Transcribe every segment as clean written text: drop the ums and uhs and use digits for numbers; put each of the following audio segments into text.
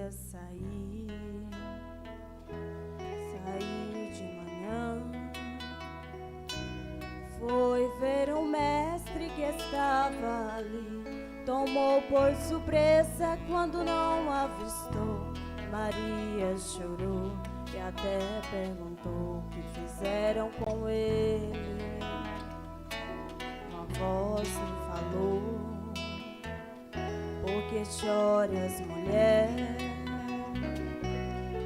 Maria saiu de manhã, foi ver o mestre que estava ali, tomou por surpresa quando não avistou. Maria chorou e até perguntou o que fizeram com ele. Uma voz lhe falou: por que choras, mulher?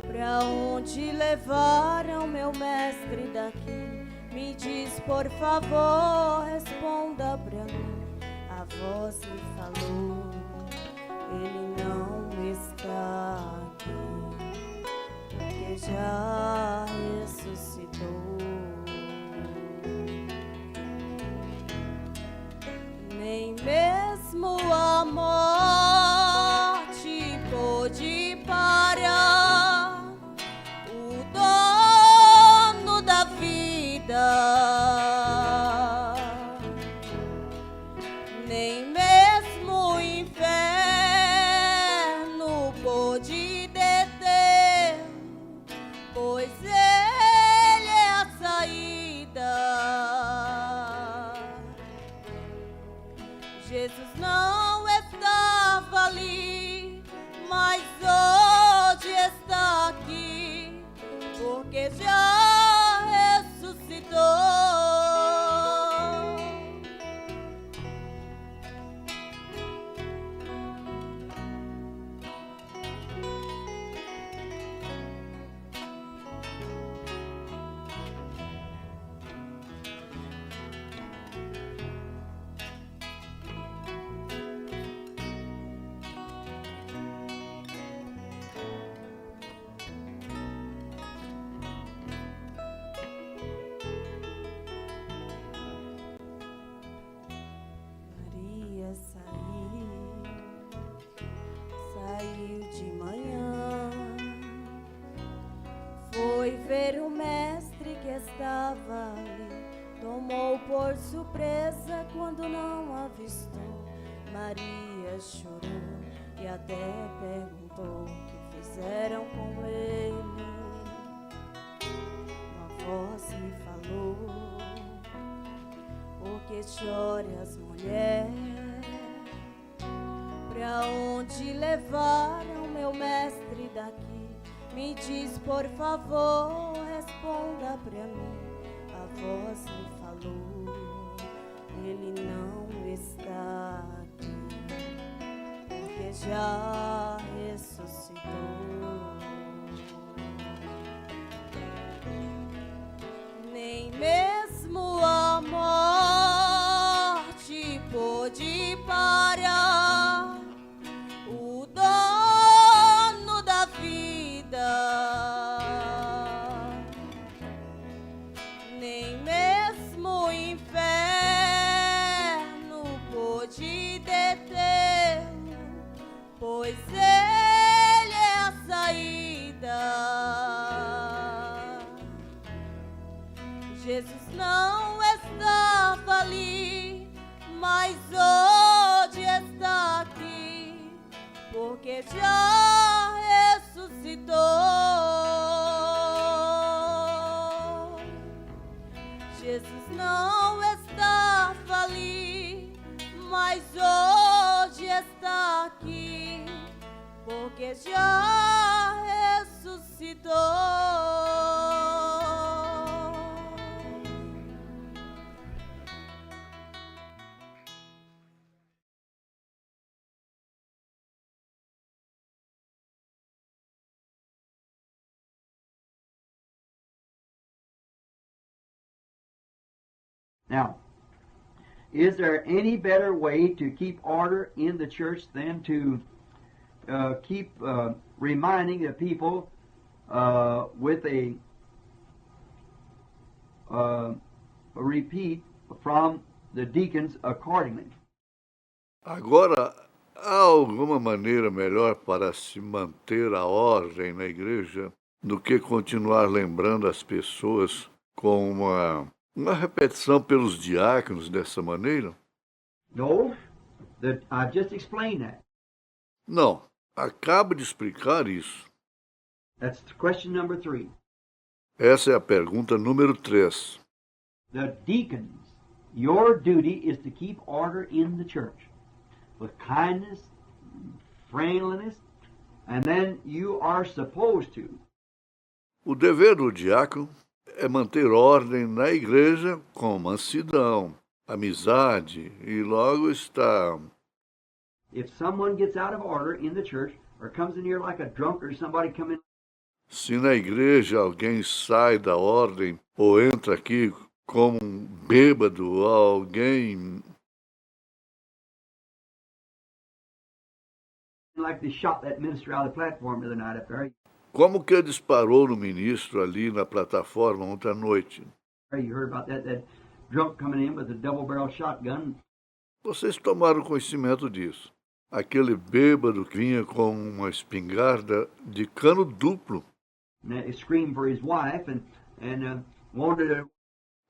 Pra onde levaram meu mestre daqui? Me diz, por favor, responda pra mim. A voz lhe falou: ele não está aqui, porque já ressuscitou. Nem mesmo a morte pôde parar o dono da vida, nem mesmo o inferno pôde deter, pois ele é a saída. Jesus não estava ali, mas hoje está aqui, porque já ressuscitou. Maria saiu de manhã, foi ver o mestre que estava ali, tomou por surpresa quando não avistou. Maria chorou e até perguntou o que fizeram com ele. Uma voz lhe falou: por que choras, mulher? Pra onde levaram meu mestre daqui? Me diz, por favor, responda pra mim. A voz lhe falou: ele não está aqui, porque já ressuscitou. Nem mesmo a morte pôde parar o dono da vida, nem mesmo o inferno pôde deter, pois ele é a saída. Jesus não estava ali, mas hoje está aqui, porque já ressuscitou. Jesus não estava ali, mas hoje está aqui, porque já ressuscitou. Now, is there any better way to keep order in the church than to keep reminding the people with a repeat from the deacons accordingly? Agora, há alguma maneira melhor para se manter a ordem na igreja do que continuar lembrando as pessoas com uma repetição pelos diáconos dessa maneira? No, I just explained that. Não, acaba de explicar isso. That's question number 3. Essa é a pergunta número 3. The deacons, your duty is to keep order in the church with kindness, friendliness, and then you are supposed to. O dever do diácono é manter ordem na igreja com mansidão, amizade e logo está. If someone gets out of order in the church or comes in here like a drunk or somebody come in, Se na igreja alguém sai da ordem ou entra aqui como um bêbado, alguém. like they shot that minister out of the platform the other night up there. Como que disparou no ministro ali na plataforma ontem à noite? You heard about that drunk coming in with a double-barrel shotgun. Vocês tomaram conhecimento disso. Aquele bêbado que vinha com uma espingarda de cano duplo, And he screamed for his wife and wanted to.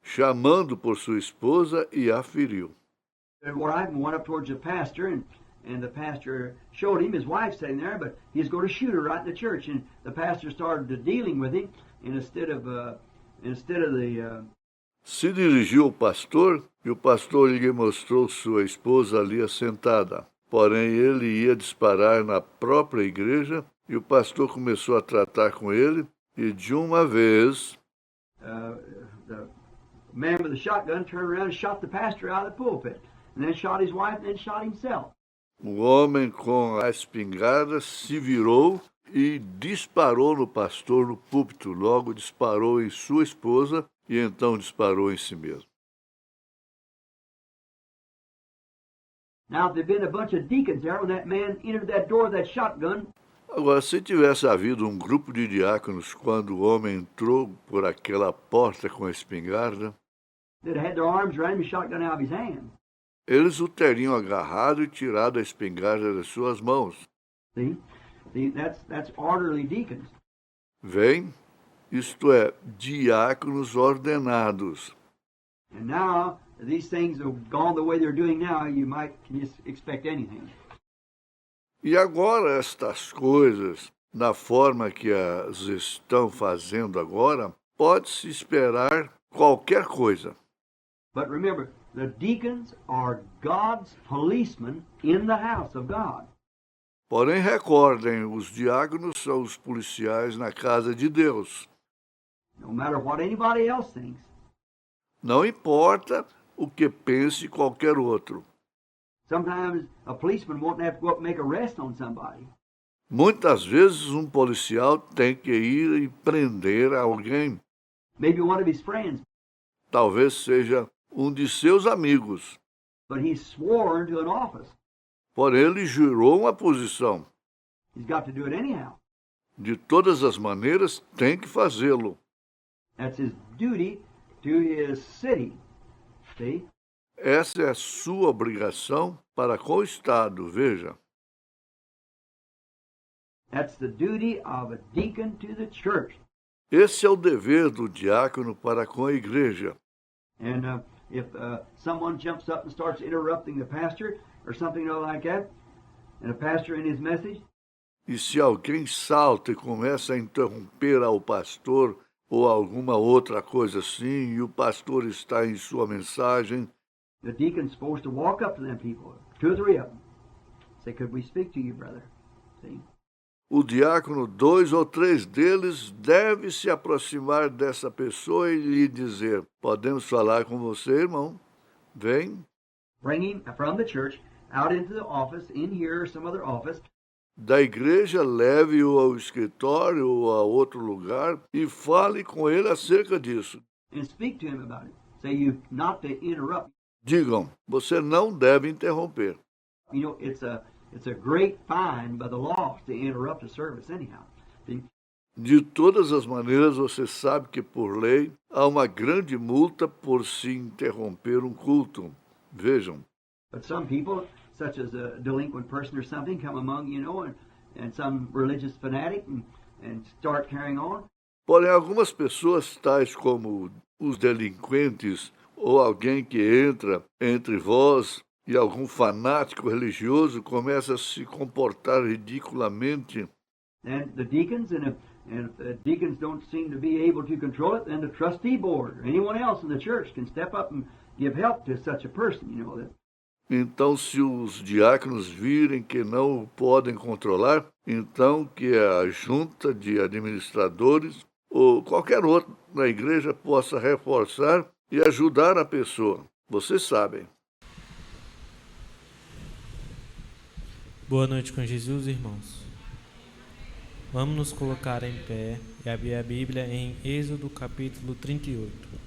chamando por sua esposa e a feriu. His wife went up towards the pastor and the pastor showed him his wife sitting there, but he's going to shoot her right in the church. And the pastor started dealing with him, and instead of the Se dirigiu ao pastor e o pastor lhe mostrou sua esposa ali assentada. Porém, ele ia disparar na própria igreja e o pastor começou a tratar com ele e, de uma vez, the man with the shotgun turned around and shot the pastor out of the pulpit, and then shot his wife, and then shot himself. o homem com a espingarda se virou e disparou no pastor no púlpito. Logo disparou em sua esposa e então disparou em si mesmo. Now, if there'd been a bunch of deacons there when that man entered that door with that shotgun, Agora, se tivesse havido um grupo de diáconos quando o homem entrou por aquela porta com a espingarda, they'd have had their arms around him and shotgun out of his hand. eles o teriam agarrado e tirado a espingarda das suas mãos. See, that's orderly deacons. Vem? Isto é, diáconos ordenados. And now these things have gone the way they're doing now. You might just expect anything. E agora estas coisas, na forma que as estão fazendo agora, pode-se esperar qualquer coisa. But remember, the deacons are God's policemen in the house of God. Porém, recordem, os diáconos são os policiais na casa de Deus. No matter what anybody else thinks, Não importa o que pense qualquer outro. sometimes a policeman won't have to go up and make arrest on somebody. Muitas vezes um policial tem que ir e prender alguém. Maybe one of his friends, Talvez seja um de seus amigos. but he's sworn to an office. Porém, ele jurou uma posição. He's got to do it anyhow. De todas as maneiras, tem que fazê-lo. That's his duty to his city. See? Essa é a sua obrigação para com o Estado, veja. That's the duty of a deacon to the church. Esse é o dever do diácono para com a igreja. And if someone jumps up and starts interrupting the pastor or something like that, and the pastor in his message, E se alguém salta e começa a interromper ao pastor ou alguma outra coisa assim, e o pastor está em sua mensagem, the deacon's supposed to walk up to them people, 2 or 3 of them. Say, could we speak to you, brother? See? o diácono, 2 ou 3 deles, deve se aproximar dessa pessoa e lhe dizer: podemos falar com você, irmão? Vem. Bring him from the church out into the office, in here or some other office, Da igreja, leve-o ao escritório ou a outro lugar e fale com ele acerca disso. and speak to him about it. Say, you not to interrupt. Digam: você não deve interromper. You know, it's a great fine by the law to interrupt a service anyhow. See? De todas as maneiras, você sabe que, por lei, há uma grande multa por se interromper um culto. Vejam. But some people, such as a delinquent person or something, come among, and some religious fanatic and start carrying on. Porém, algumas pessoas, tais como os delinquentes ou alguém que entra entre vós, e algum fanático religioso começa a se comportar ridiculamente, then the deacons, and if the deacons don't seem to be able to control it, then the trustee board or anyone else in the church can step up and give help to such a person, you know. That então se os diáconos virem que não o podem controlar, então que a junta de administradores ou qualquer outro na igreja possa reforçar e ajudar a pessoa. Vocês sabem. Boa noite com Jesus, irmãos. Vamos nos colocar em pé e abrir a Bíblia em Êxodo capítulo 38.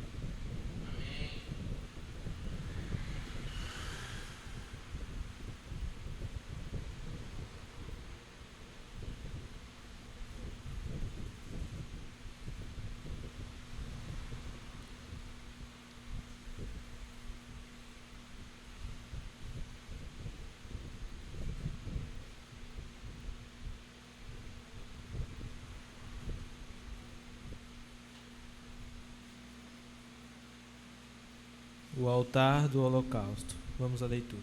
O altar do holocausto. Vamos à leitura.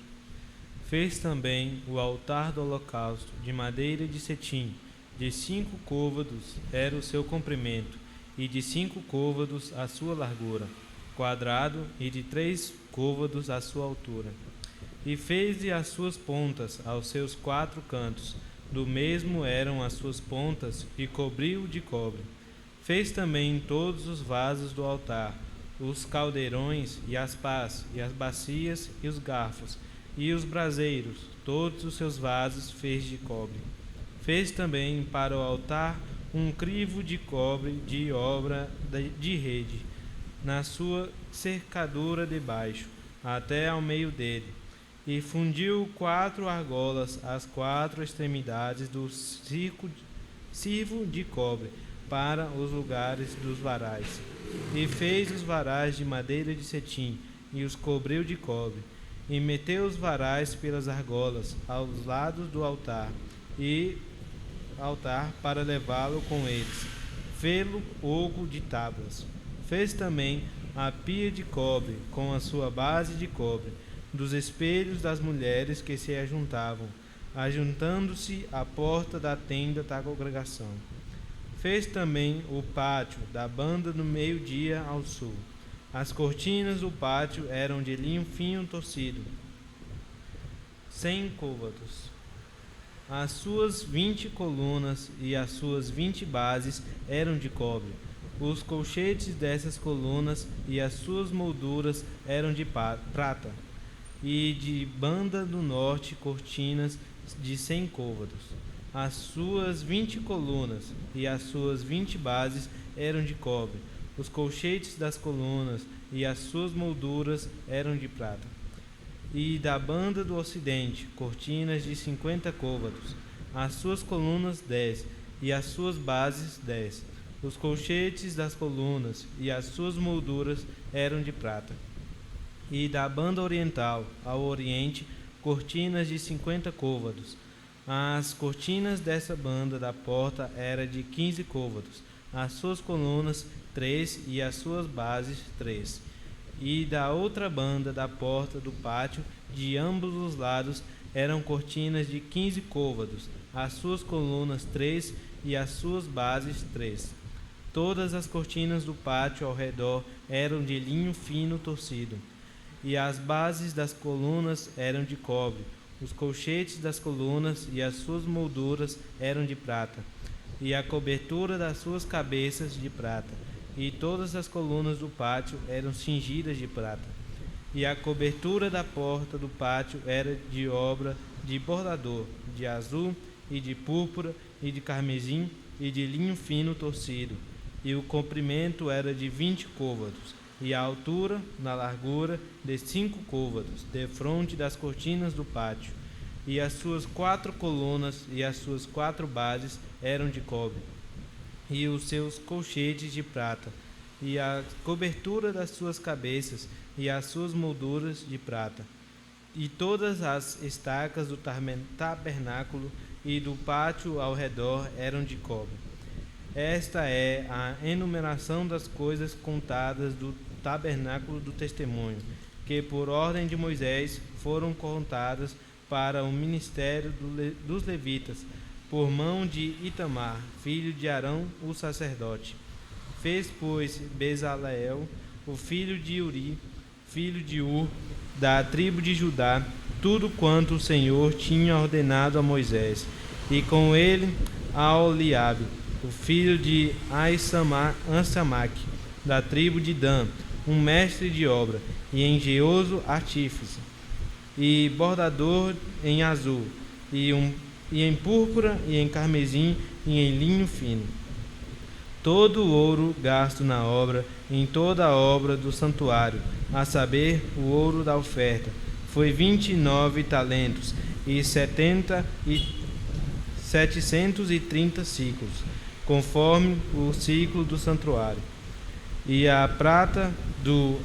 Fez também o altar do holocausto de madeira de cetim, de 5 côvados era o seu comprimento, e de 5 côvados a sua largura, quadrado, e de 3 côvados a sua altura. E fez-lhe as suas pontas aos seus 4 cantos, do mesmo eram as suas pontas, e cobriu-o de cobre. Fez também todos os vasos do altar, os caldeirões e as pás, e as bacias e os garfos, e os braseiros, todos os seus vasos fez de cobre. Fez também para o altar um crivo de cobre de obra de rede, na sua cercadura de baixo, até ao meio dele, e fundiu 4 argolas às 4 extremidades do circo de cobre, para os lugares dos varais. E fez os varais de madeira de cetim, e os cobriu de cobre, e meteu os varais pelas argolas aos lados do altar, para levá-lo com eles. Fê-lo oco de tábuas. Fez também a pia de cobre, com a sua base de cobre, dos espelhos das mulheres que se ajuntavam, ajuntando-se à porta da tenda da congregação. Fez também o pátio da banda do meio-dia ao sul. As cortinas do pátio eram de linho fino torcido, 100 côvados. As suas 20 colunas e as suas 20 bases eram de cobre. Os colchetes dessas colunas e as suas molduras eram de prata. E de banda do norte cortinas de 100 côvados. As suas 20 colunas e as suas 20 bases eram de cobre. Os colchetes das colunas e as suas molduras eram de prata. E da banda do ocidente, cortinas de 50 côvados. As suas colunas 10 e as suas bases 10. Os colchetes das colunas e as suas molduras eram de prata. E da banda oriental ao oriente, cortinas de 50 côvados. As cortinas dessa banda da porta eram de 15 côvados, as suas colunas 3 e as suas bases 3. E da outra banda da porta do pátio, de ambos os lados, eram cortinas de 15 côvados, as suas colunas 3 e as suas bases 3. Todas as cortinas do pátio ao redor eram de linho fino torcido, e as bases das colunas eram de cobre. Os colchetes das colunas e as suas molduras eram de prata, e a cobertura das suas cabeças de prata, e todas as colunas do pátio eram cingidas de prata. E a cobertura da porta do pátio era de obra de bordador, de azul e de púrpura e de carmesim e de linho fino torcido, e o comprimento era de 20 côvados, e a altura, na largura, de 5 côvados, defronte das cortinas do pátio. E as suas 4 colunas e as suas 4 bases eram de cobre, e os seus colchetes de prata, e a cobertura das suas cabeças e as suas molduras de prata. E todas as estacas do tabernáculo e do pátio ao redor eram de cobre. Esta é a enumeração das coisas contadas do tabernáculo do testemunho, que por ordem de Moisés foram contadas para o ministério dos levitas, por mão de Itamar, filho de Arão, o sacerdote. Fez, pois, Bezaleel, o filho de Uri, filho de Ur, da tribo de Judá, tudo quanto o Senhor tinha ordenado a Moisés, e com ele a Oliabe, o filho de Ansamaque, da tribo de Dan, um mestre de obra, e engenhoso artífice, e bordador em azul, e em púrpura, e em carmesim, e em linho fino. Todo o ouro gasto na obra, em toda a obra do santuário, a saber, o ouro da oferta, foi 29 talentos e 730 ciclos, conforme o ciclo do santuário. E a prata do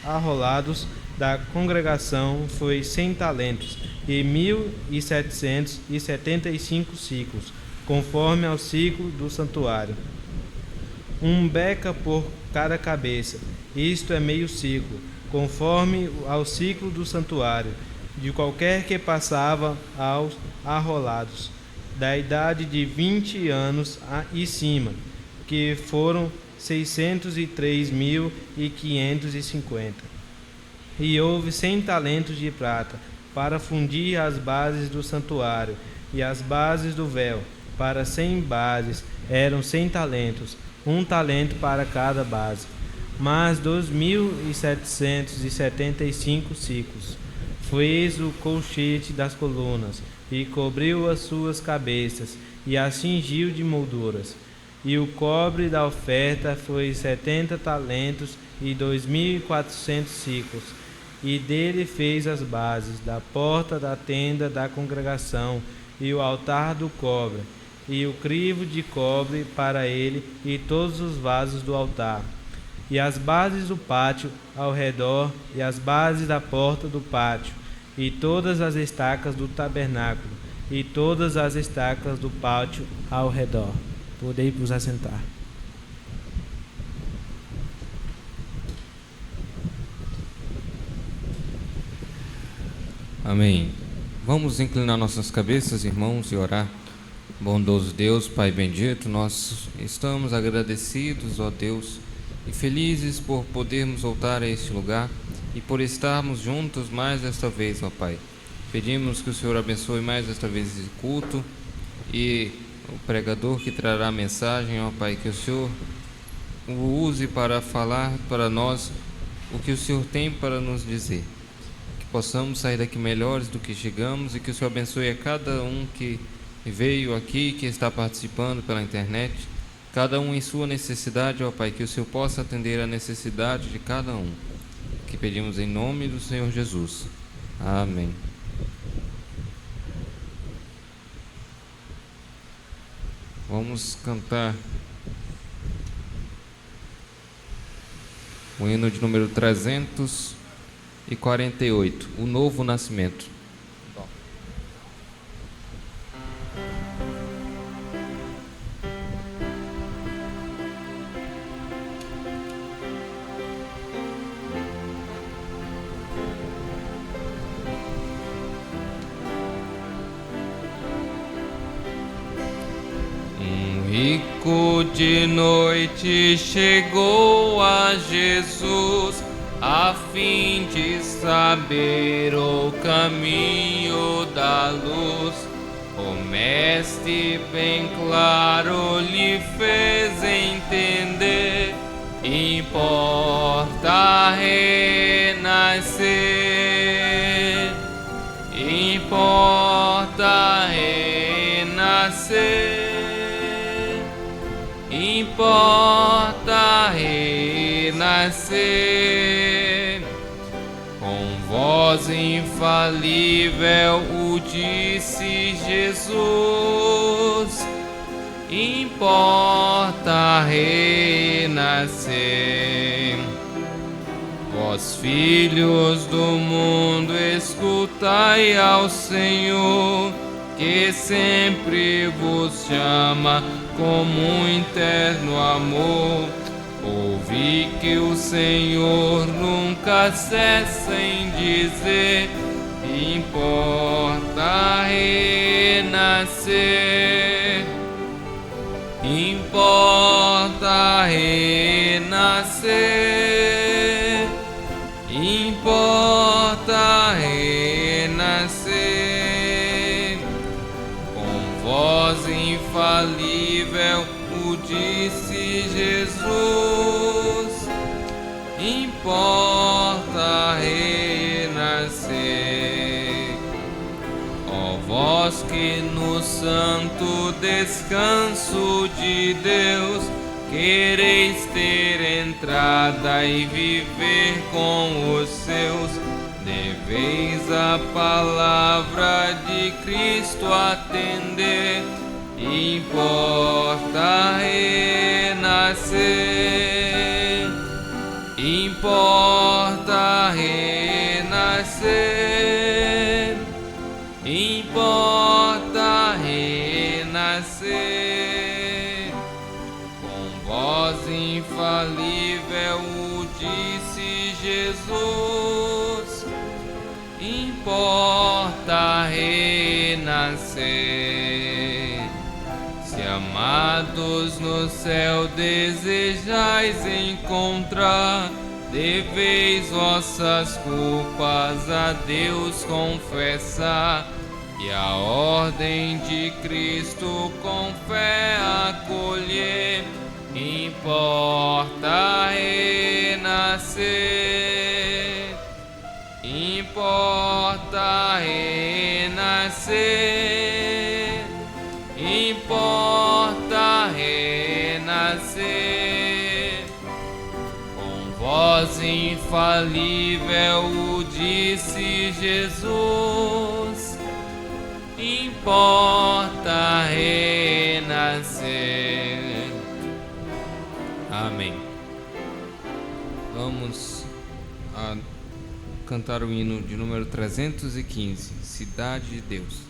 arrolados da congregação foi 100 talentos e 1.775 ciclos, conforme ao ciclo do santuário. Um beca por cada cabeça, isto é meio ciclo, conforme ao ciclo do santuário, de qualquer que passava aos arrolados, da idade de 20 anos e cima, que foram 603.550. E houve 100 talentos de prata, para fundir as bases do santuário, e as bases do véu, para 100 bases, eram 100 talentos, 1 talento para cada base, mas 2.775 ciclos. Fez o colchete das colunas, e cobriu as suas cabeças, e as cingiu de molduras. E o cobre da oferta foi 70 talentos e 2.400 ciclos. E dele fez as bases da porta da tenda da congregação, e o altar do cobre, e o crivo de cobre para ele, e todos os vasos do altar, e as bases do pátio ao redor, e as bases da porta do pátio, e todas as estacas do tabernáculo, e todas as estacas do pátio ao redor. Podei vos assentar. Amém. Vamos inclinar nossas cabeças, irmãos, e orar. Bondoso Deus, Pai bendito, nós estamos agradecidos, ó Deus, e felizes por podermos voltar a este lugar e por estarmos juntos mais esta vez, ó Pai. Pedimos que o Senhor abençoe mais esta vez esse culto e o pregador que trará a mensagem, ó Pai, que o Senhor o use para falar para nós o que o Senhor tem para nos dizer. Que possamos sair daqui melhores do que chegamos e que o Senhor abençoe a cada um que veio aqui, que está participando pela internet, cada um em sua necessidade, ó Pai, que o Senhor possa atender a necessidade de cada um. Que pedimos em nome do Senhor Jesus. Amém. Vamos cantar o hino de número 348, o Novo Nascimento. Rico de noite chegou a Jesus, a fim de saber o caminho da luz. O mestre bem claro lhe fez entender, importa renascer, importa renascer. Importa renascer. Com voz infalível o disse Jesus, importa renascer. Vós, filhos do mundo, escutai ao Senhor, que sempre vos chama com muito eterno amor. Ouvi que o Senhor nunca cessa em dizer: importa renascer, importa renascer, importa renascer. Com voz infalível o disse Jesus: importa renascer. Ó vós que no santo descanso de Deus quereis ter entrada e viver com os seus, deveis a palavra de Cristo atender. Importa renascer, importa renascer, importa renascer. Com voz infalível o disse Jesus: importa renascer. Se amados no céu desejais encontrar, deveis vossas culpas a Deus confessar, e a ordem de Cristo com fé acolher. Importa renascer, importa renascer, importa renascer. Com voz infalível o disse Jesus: importa renascer. Amém. Vamos a cantar o hino de número 315, Cidade de Deus.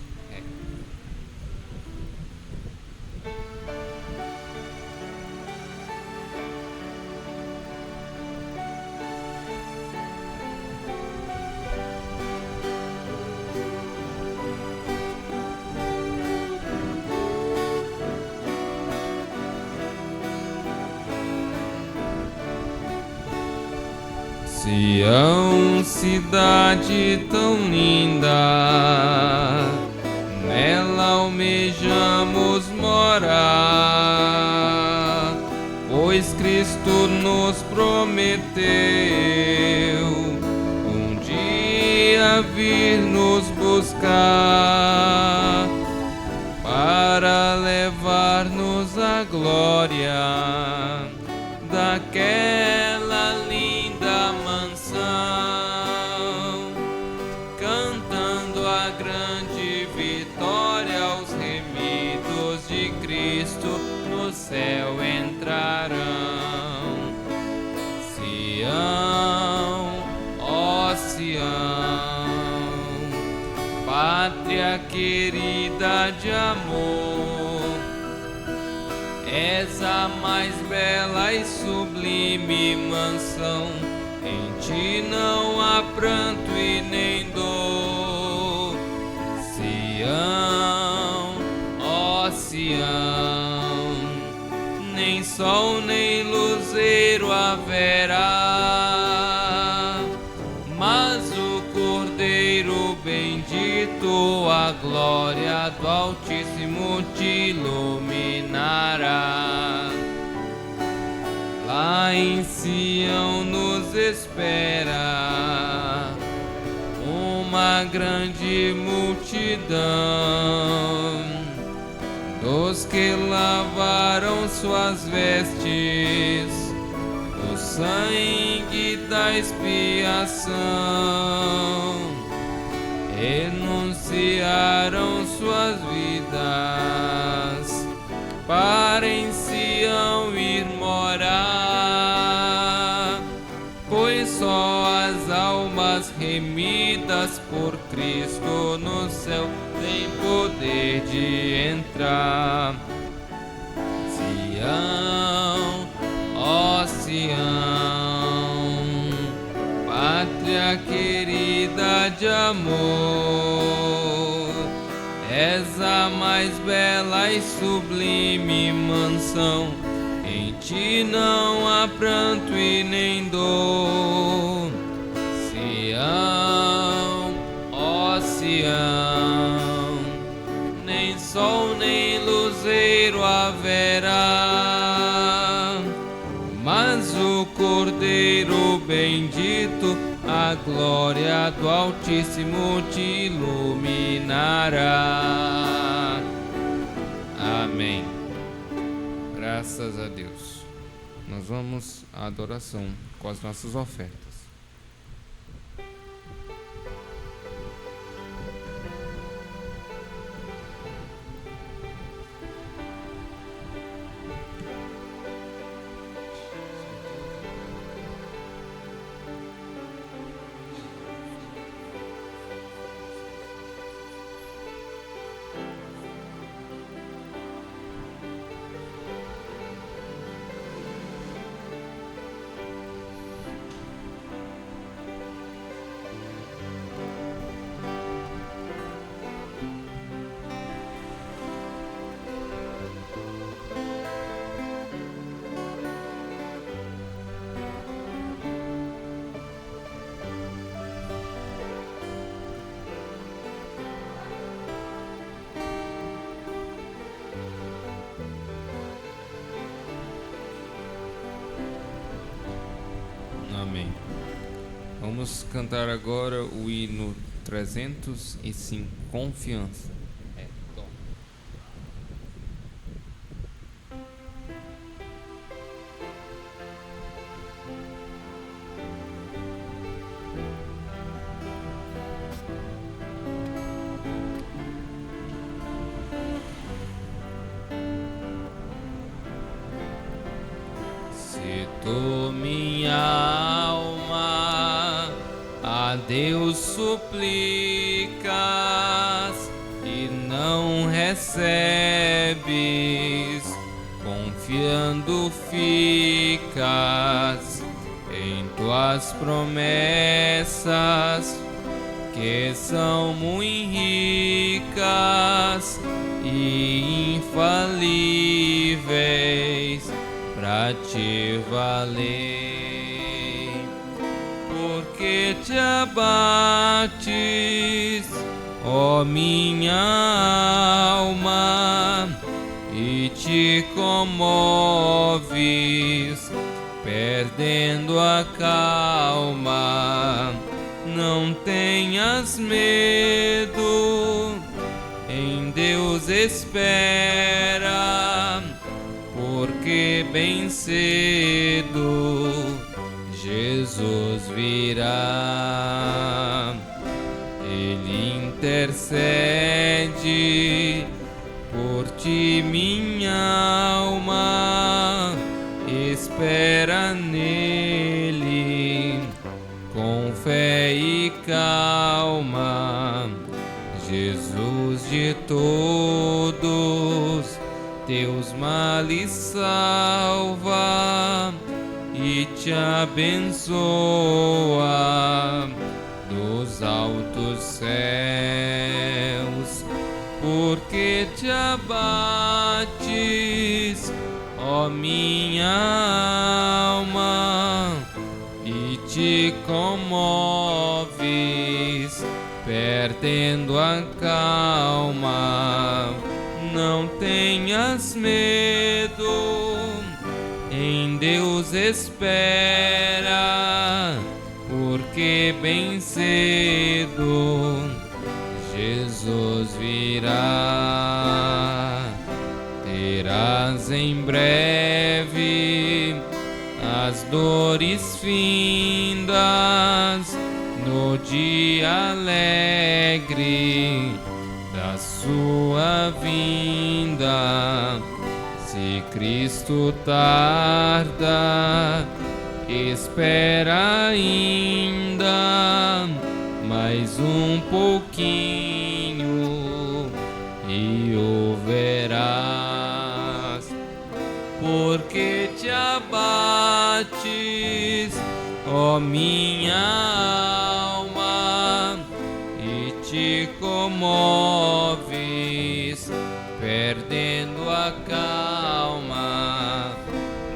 Sião, cidade tão linda, nela almejamos morar, pois Cristo nos prometeu um dia vir nos buscar, para levar-nos à glória daquela linda mansão, cantando a grande vitória. Os remidos de Cristo no céu entrarão. Sião, ó Sião, pátria querida de amor, és a mais bela e sublime mansão. Em ti não há pranto e nem dor. Sião, ó Sião, nem sol nem luzeiro haverá, mas o Cordeiro bendito, a glória do Altíssimo te iluminará. Lá em Sião nos espera uma grande multidão dos que lavaram suas vestes no sangue da expiação, renunciaram suas vidas para em Sião ir morar, pois só as almas remidas por Cristo no céu têm poder de entrar. Sião, ó Sião, pátria querida de amor, és a mais bela e sublime mansão. Em ti não há pranto e nem dor. Sião, ó Sião, nem sol nem luzeiro haverá, mas o Cordeiro bendito, a glória do Altíssimo te iluminará. Amém. Graças a Deus. Nós vamos à adoração com as nossas ofertas. Amém. Vamos cantar agora o hino 305, Confiança. Se tu, minha alma, a Deus suplicas e não recebes, confiando ficas em tuas promessas, que são muito ricas e infalíveis pra te valer. Porque te abates, ó minha alma, e te comoves, perdendo a calma. Não tenhas medo, em Deus espera, porque bem cedo Jesus virá. Ele intercede por ti, minha alma, espera nele com fé e calma. Jesus de todos teus males salva e te abençoa dos altos céus. Porque te abates, ó minha alma, e te comoves, perdendo a calma. Não tenhas medo, em Deus espera, porque bem cedo Jesus virá. Terás em breve as dores findas no dia alegre da sua vinda. Se Cristo tarda, espera ainda mais um pouquinho e o verás. Porque te abates, bates, ó minha alma, e te comoves, perdendo a calma.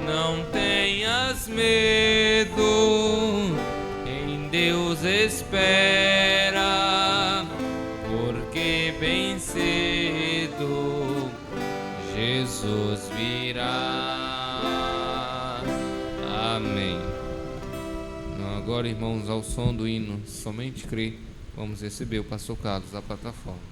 Não tenhas medo, em Deus espera, porque bem cedo Jesus virá. Amém. Agora, irmãos, ao som do hino Somente Crer, vamos receber o pastor Carlos da plataforma.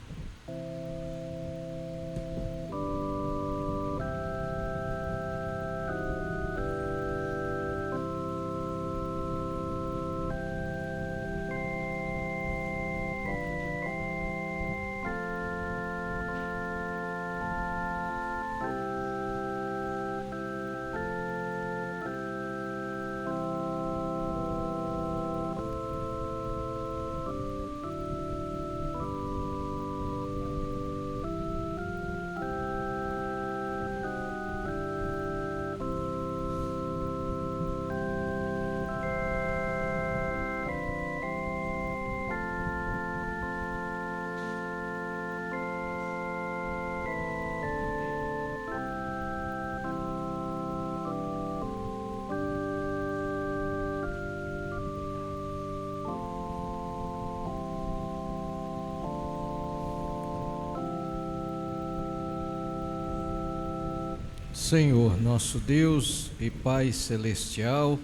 Senhor, nosso Deus e Pai Celestial,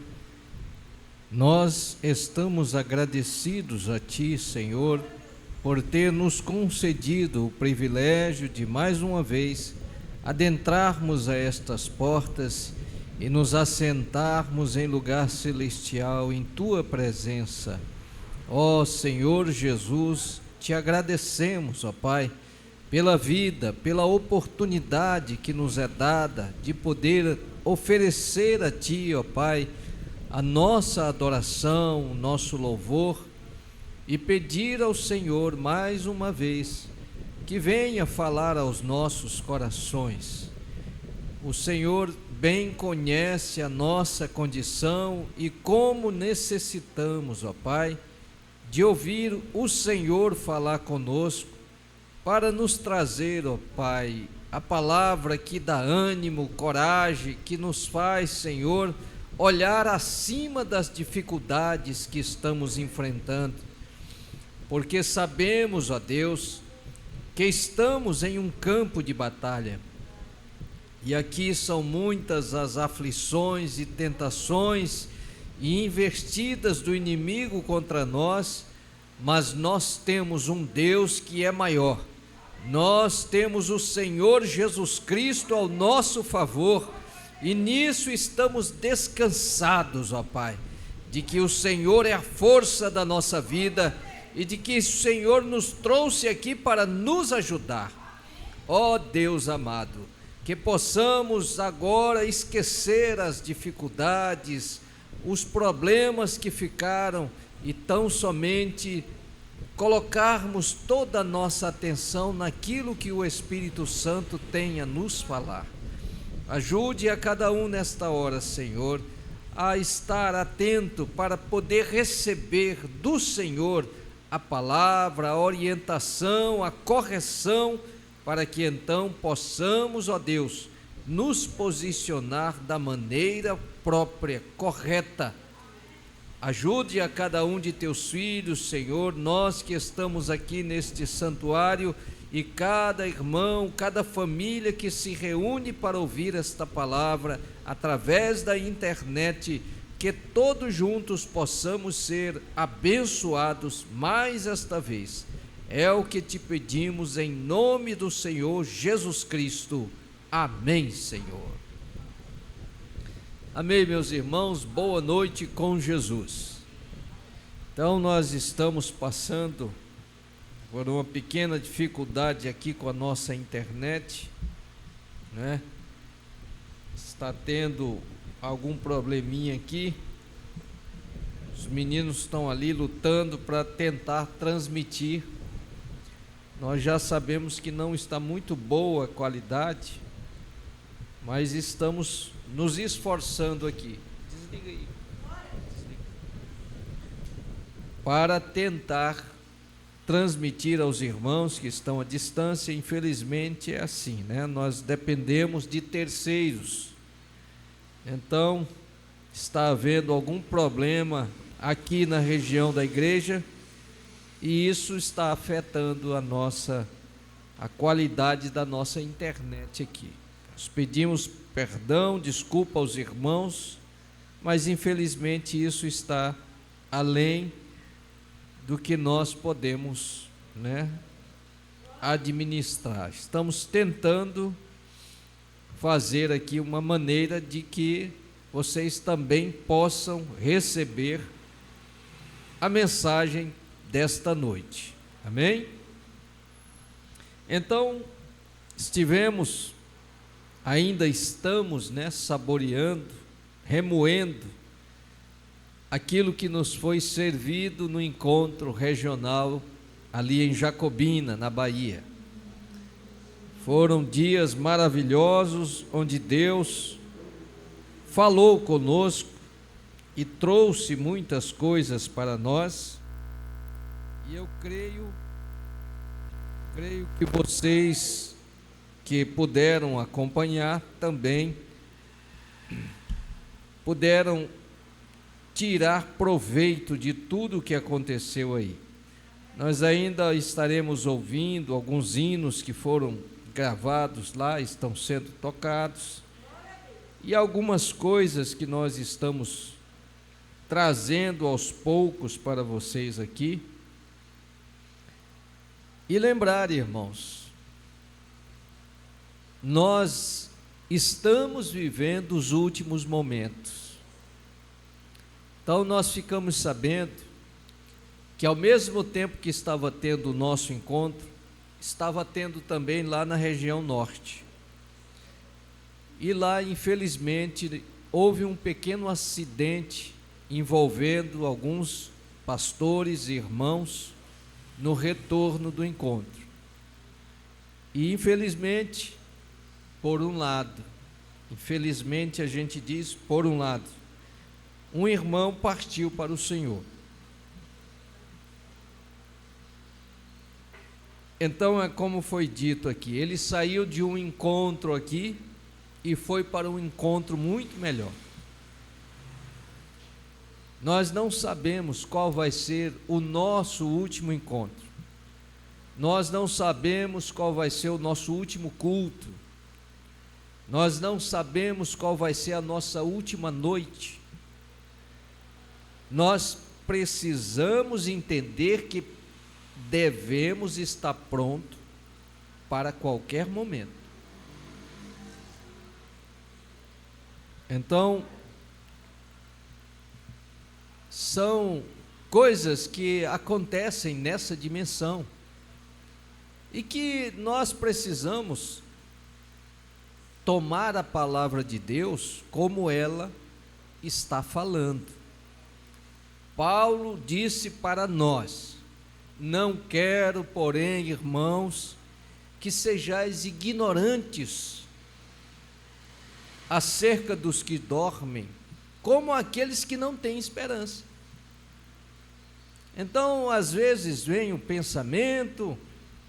nós estamos agradecidos a Ti, Senhor, por ter nos concedido o privilégio de mais uma vez adentrarmos a estas portas e nos assentarmos em lugar celestial em Tua presença. Ó Senhor Jesus, Te agradecemos, ó Pai, pela vida, pela oportunidade que nos é dada de poder oferecer a Ti, ó Pai, a nossa adoração, o nosso louvor, e pedir ao Senhor mais uma vez que venha falar aos nossos corações. O Senhor bem conhece a nossa condição e como necessitamos, ó Pai, de ouvir o Senhor falar conosco, para nos trazer, ó Pai, a palavra que dá ânimo, coragem, que nos faz, Senhor, olhar acima das dificuldades que estamos enfrentando, porque sabemos, ó Deus, que estamos em um campo de batalha, e aqui são muitas as aflições e tentações e investidas do inimigo contra nós, mas nós temos um Deus que é maior. Nós temos o Senhor Jesus Cristo ao nosso favor, e nisso estamos descansados, ó Pai, de que o Senhor é a força da nossa vida e de que o Senhor nos trouxe aqui para nos ajudar. Ó Deus amado, que possamos agora esquecer as dificuldades, os problemas que ficaram, e tão somente colocarmos toda a nossa atenção naquilo que o Espírito Santo tem a nos falar. Ajude a cada um nesta hora, Senhor, a estar atento para poder receber do Senhor a palavra, a orientação, a correção, para que então possamos, ó Deus, nos posicionar da maneira própria, correta. Ajude a cada um de teus filhos, Senhor, nós que estamos aqui neste santuário, e cada irmão, cada família que se reúne para ouvir esta palavra através da internet, que todos juntos possamos ser abençoados mais esta vez. É o que te pedimos em nome do Senhor Jesus Cristo. Amém, Senhor. Amém, meus irmãos, boa noite com Jesus. Então nós estamos passando por uma pequena dificuldade aqui com a nossa internet, né? Está tendo algum probleminha aqui, os meninos estão ali lutando para tentar transmitir. Nós já sabemos que não está muito boa a qualidade, mas estamos nos esforçando aqui. desliga aí. Para tentar transmitir aos irmãos que estão à distância. Infelizmente é assim, né? Nós dependemos de terceiros. Então, está havendo algum problema aqui na região da igreja e isso está afetando a qualidade da nossa internet aqui. Nós pedimos perdão, desculpa aos irmãos, mas infelizmente isso está além do que nós podemos, né, administrar. Estamos tentando fazer aqui uma maneira de que vocês também possam receber a mensagem desta noite. Amém? Então, ainda estamos, né, saboreando, remoendo aquilo que nos foi servido no encontro regional ali em Jacobina, na Bahia. Foram dias maravilhosos onde Deus falou conosco e trouxe muitas coisas para nós. E eu creio que vocês que puderam acompanhar também puderam tirar proveito de tudo o que aconteceu aí. Nós ainda estaremos ouvindo alguns hinos que foram gravados lá, estão sendo tocados, e algumas coisas que nós estamos trazendo aos poucos para vocês aqui. E lembrar, irmãos, nós estamos vivendo os últimos momentos. Então nós ficamos sabendo que ao mesmo tempo que estava tendo o nosso encontro, estava tendo também lá na região norte. E lá, infelizmente, houve um pequeno acidente envolvendo alguns pastores e irmãos no retorno do encontro. E infelizmente, por um lado, infelizmente a gente diz por um lado, um irmão partiu para o Senhor. Então é como foi dito aqui, ele saiu de um encontro aqui e foi para um encontro muito melhor. Nós não sabemos qual vai ser o nosso último encontro. Nós não sabemos qual vai ser o nosso último culto. Nós não sabemos qual vai ser a nossa última noite. Nós precisamos entender que devemos estar pronto para qualquer momento. Então, são coisas que acontecem nessa dimensão e que nós precisamos tomar a palavra de Deus como ela está falando. Paulo disse para nós: não quero, porém, irmãos, que sejais ignorantes acerca dos que dormem, como aqueles que não têm esperança. Então, às vezes vem o pensamento,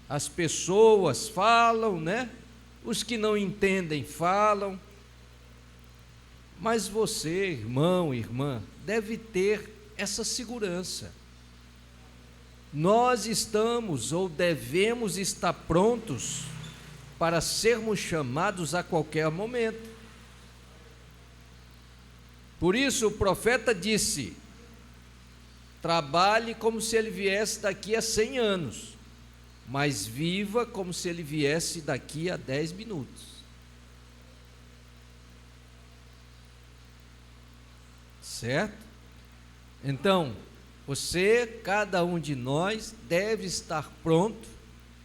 as pessoas falam, né? Os que não entendem falam, mas você, irmão, irmã, deve ter essa segurança. Nós estamos ou devemos estar prontos para sermos chamados a qualquer momento. Por isso o profeta disse: trabalhe como se ele viesse daqui a 100 anos, mas viva como se ele viesse daqui a 10 minutos. Certo? Então, você, cada um de nós, deve estar pronto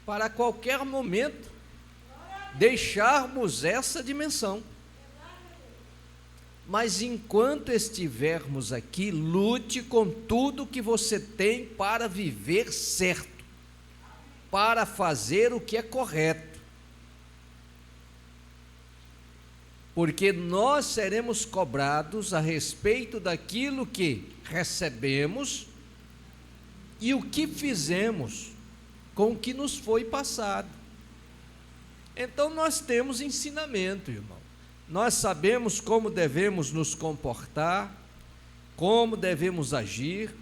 para a qualquer momento deixarmos essa dimensão. Mas enquanto estivermos aqui, lute com tudo que você tem para viver certo, para fazer o que é correto. porque nós seremos cobrados a respeito daquilo que recebemos e o que fizemos com o que nos foi passado. Então nós temos ensinamento, irmão. Nós sabemos como devemos nos comportar, como devemos agir,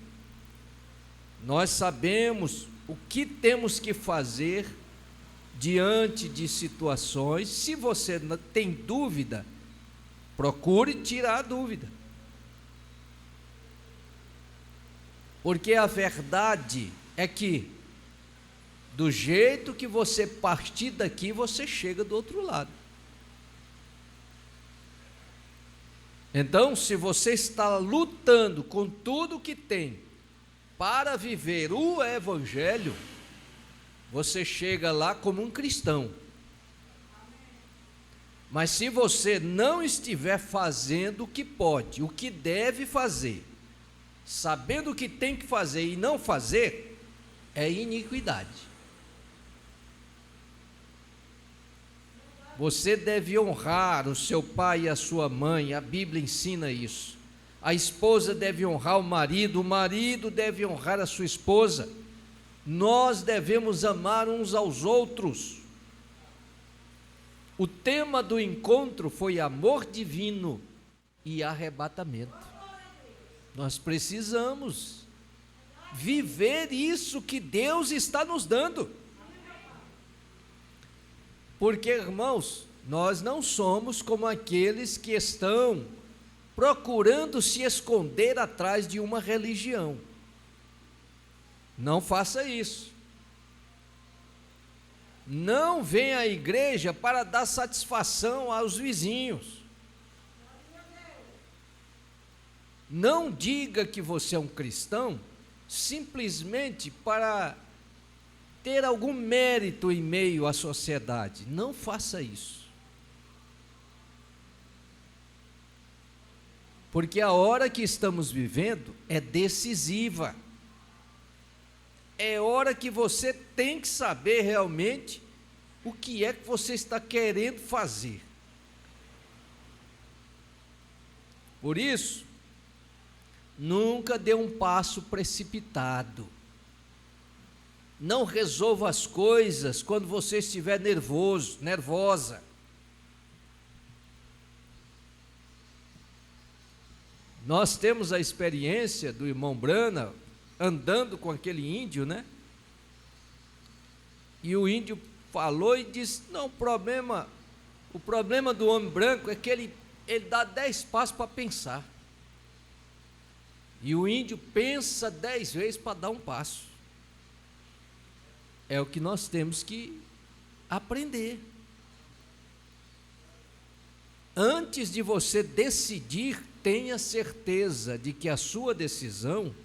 nós sabemos o que temos que fazer diante de situações. Se você tem dúvida, procure tirar a dúvida. Porque a verdade é que, do jeito que você partir daqui, você chega do outro lado. Então, se você está lutando com tudo que tem para viver o Evangelho, você chega lá como um cristão. Mas se você não estiver fazendo o que pode, o que deve fazer, sabendo o que tem que fazer e não fazer, é iniquidade. Você deve honrar o seu pai e a sua mãe, a Bíblia ensina isso. A esposa deve honrar o marido deve honrar a sua esposa. Nós devemos amar uns aos outros. O tema do encontro foi amor divino e arrebatamento. Nós precisamos viver isso que Deus está nos dando. Porque, irmãos, nós não somos como aqueles que estão procurando se esconder atrás de uma religião. Não faça isso. Não venha à igreja para dar satisfação aos vizinhos. Não diga que você é um cristão simplesmente para ter algum mérito em meio à sociedade. Não faça isso. Porque a hora que estamos vivendo é decisiva. É hora que você tem que saber realmente o que é que você está querendo fazer. Por isso, nunca dê um passo precipitado. Não resolva as coisas quando você estiver nervoso, nervosa. Nós temos a experiência do irmão Brana andando com aquele índio, né? E o índio falou e disse: não, o problema do homem branco é que ele dá 10 passos para pensar. E o índio pensa 10 vezes para dar um passo. É o que nós temos que aprender. Antes de você decidir, tenha certeza de que a sua decisão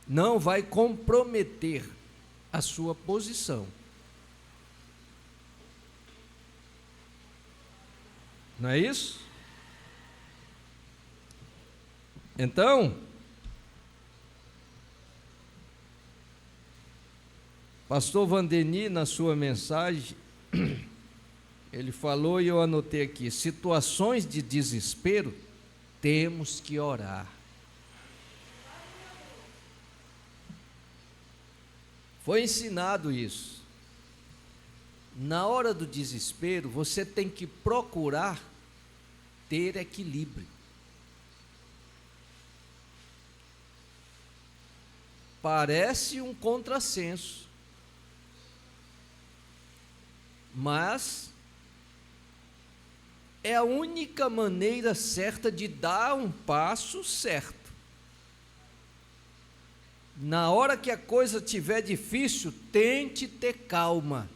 não vai comprometer a sua posição. Não é isso? Então, pastor Vandeni, na sua mensagem, ele falou e eu anotei aqui: situações de desespero, temos que orar. Foi ensinado isso. Na hora do desespero, você tem que procurar ter equilíbrio. Parece um contrassenso, mas é a única maneira certa de dar um passo certo. Na hora que a coisa estiver difícil, tente ter calma.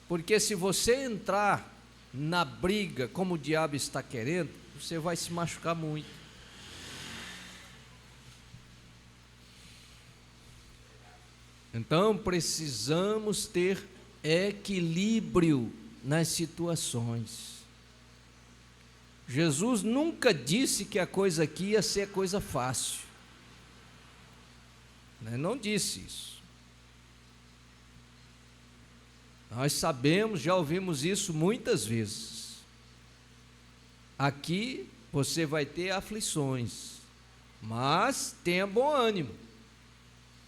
Porque se você entrar na briga como o diabo está querendo, você vai se machucar muito. Então precisamos ter equilíbrio nas situações. Jesus nunca disse que a coisa aqui ia ser coisa fácil. Não disse isso. Nós sabemos, já ouvimos isso muitas vezes. Aqui você vai ter aflições, mas tenha bom ânimo.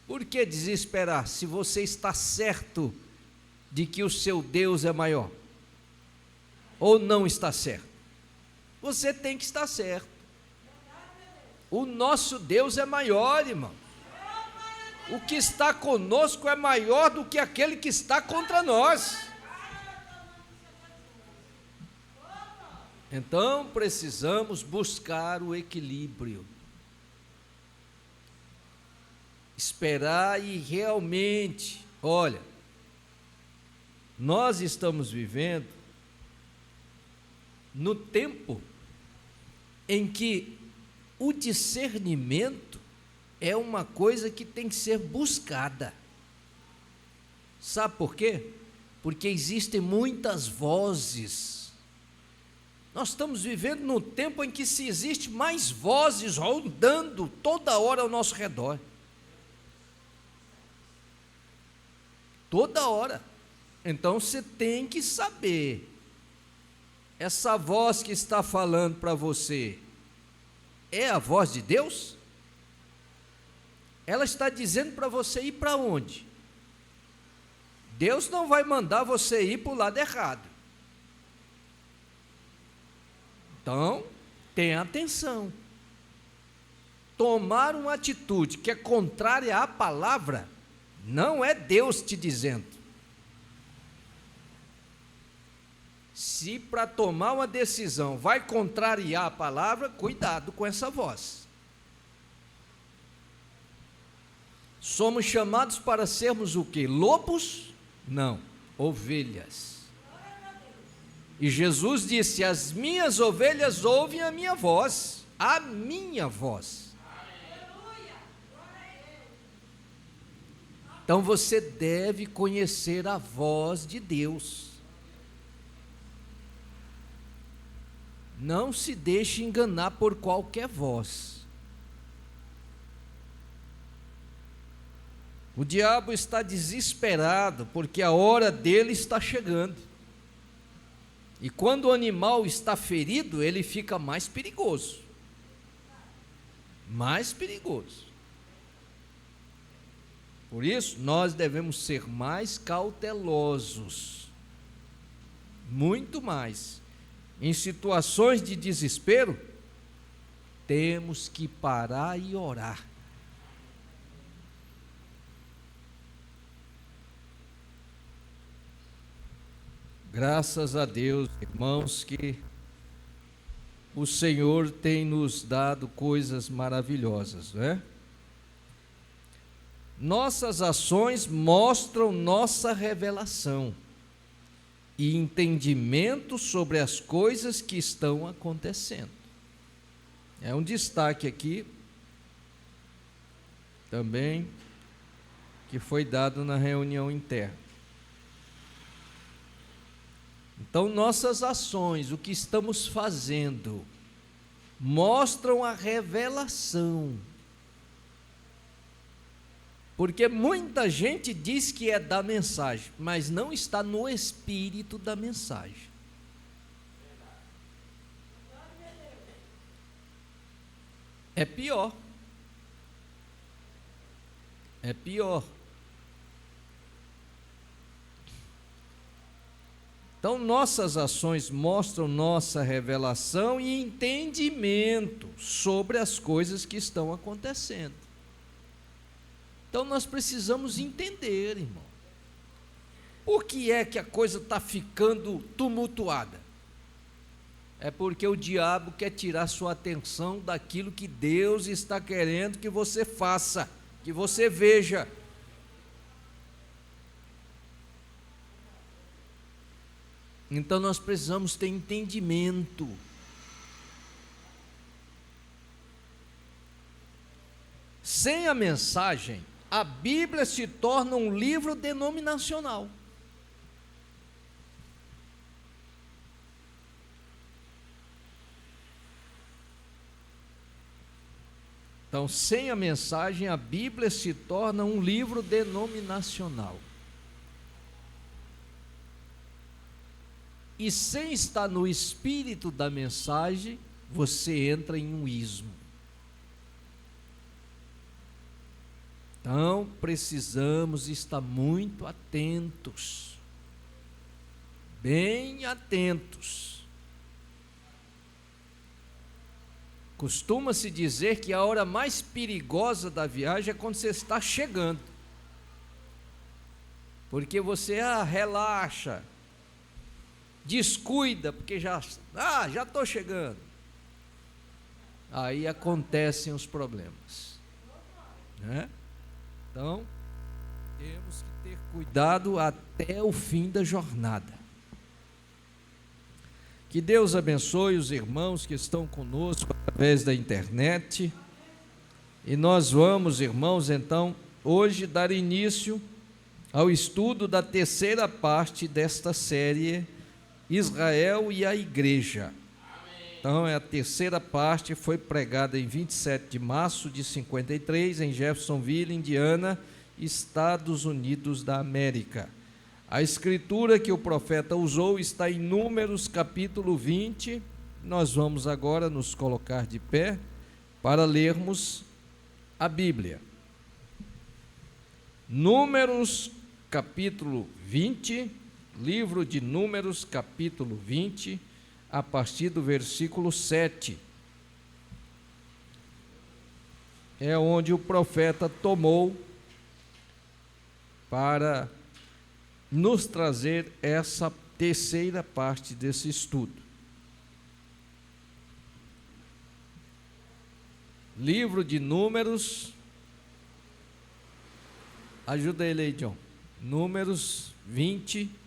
Por que desesperar se você está certo de que o seu Deus é maior? Ou não está certo? Você tem que estar certo. O nosso Deus é maior, irmão. O que está conosco é maior do que aquele que está contra nós. Então precisamos buscar o equilíbrio. Esperar e realmente, olha, nós estamos vivendo no tempo em que o discernimento é uma coisa que tem que ser buscada. Sabe por quê? Porque existem muitas vozes. Nós estamos vivendo num tempo em que se existe mais vozes rondando toda hora ao nosso redor. Toda hora. Então você tem que saber, essa voz que está falando para você, é a voz de Deus? Ela está dizendo para você ir para onde? Deus não vai mandar você ir para o lado errado. Então, tenha atenção. Tomar uma atitude que é contrária à palavra, não é Deus te dizendo. Se para tomar uma decisão vai contrariar a palavra, cuidado com essa voz. Somos chamados para sermos o quê? Lobos? Não, ovelhas. E Jesus disse: as minhas ovelhas ouvem a minha voz, a minha voz. Então você deve conhecer a voz de Deus. Não se deixe enganar por qualquer voz. O diabo está desesperado porque a hora dele está chegando. E quando o animal está ferido, ele fica mais perigoso. Mais perigoso. Por isso, nós devemos ser mais cautelosos. Muito mais. Em situações de desespero, temos que parar e orar. Graças a Deus, irmãos, que o Senhor tem nos dado coisas maravilhosas, não é? Nossas ações mostram nossa revelação e entendimento sobre as coisas que estão acontecendo. É um destaque aqui também que foi dado na reunião interna. Então, nossas ações, o que estamos fazendo, mostram a revelação. Porque muita gente diz que é da mensagem, mas não está no espírito da mensagem. É pior. É pior. Então, nossas ações mostram nossa revelação e entendimento sobre as coisas que estão acontecendo. Então, nós precisamos entender, irmão. Por que é que a coisa está ficando tumultuada? É porque o diabo quer tirar sua atenção daquilo que Deus está querendo que você faça, que você veja. Então nós precisamos ter entendimento. Sem a mensagem, a Bíblia se torna um livro denominacional. Então, sem a mensagem, a Bíblia se torna um livro denominacional. e sem estar no espírito da mensagem, você entra em um ismo. Então, precisamos estar muito atentos, bem atentos. Costuma-se dizer que a hora mais perigosa da viagem é quando você está chegando, porque você relaxa, descuida, porque já estou chegando. Aí acontecem os problemas, né? Então, temos que ter cuidado até o fim da jornada. Que Deus abençoe os irmãos que estão conosco através da internet. E nós vamos, irmãos, então, hoje dar início ao estudo da terceira parte desta série, Israel e a Igreja. Então, a terceira parte foi pregada em 27 de março de 53, em Jeffersonville, Indiana, Estados Unidos da América. A escritura que o profeta usou está em Números capítulo 20. Nós vamos agora nos colocar de pé para lermos a Bíblia. Números capítulo 20, livro de Números capítulo 20, a partir do versículo 7. É onde o profeta tomou para nos trazer essa terceira parte desse estudo. Livro de Números, ajuda ele aí, John. Números 20,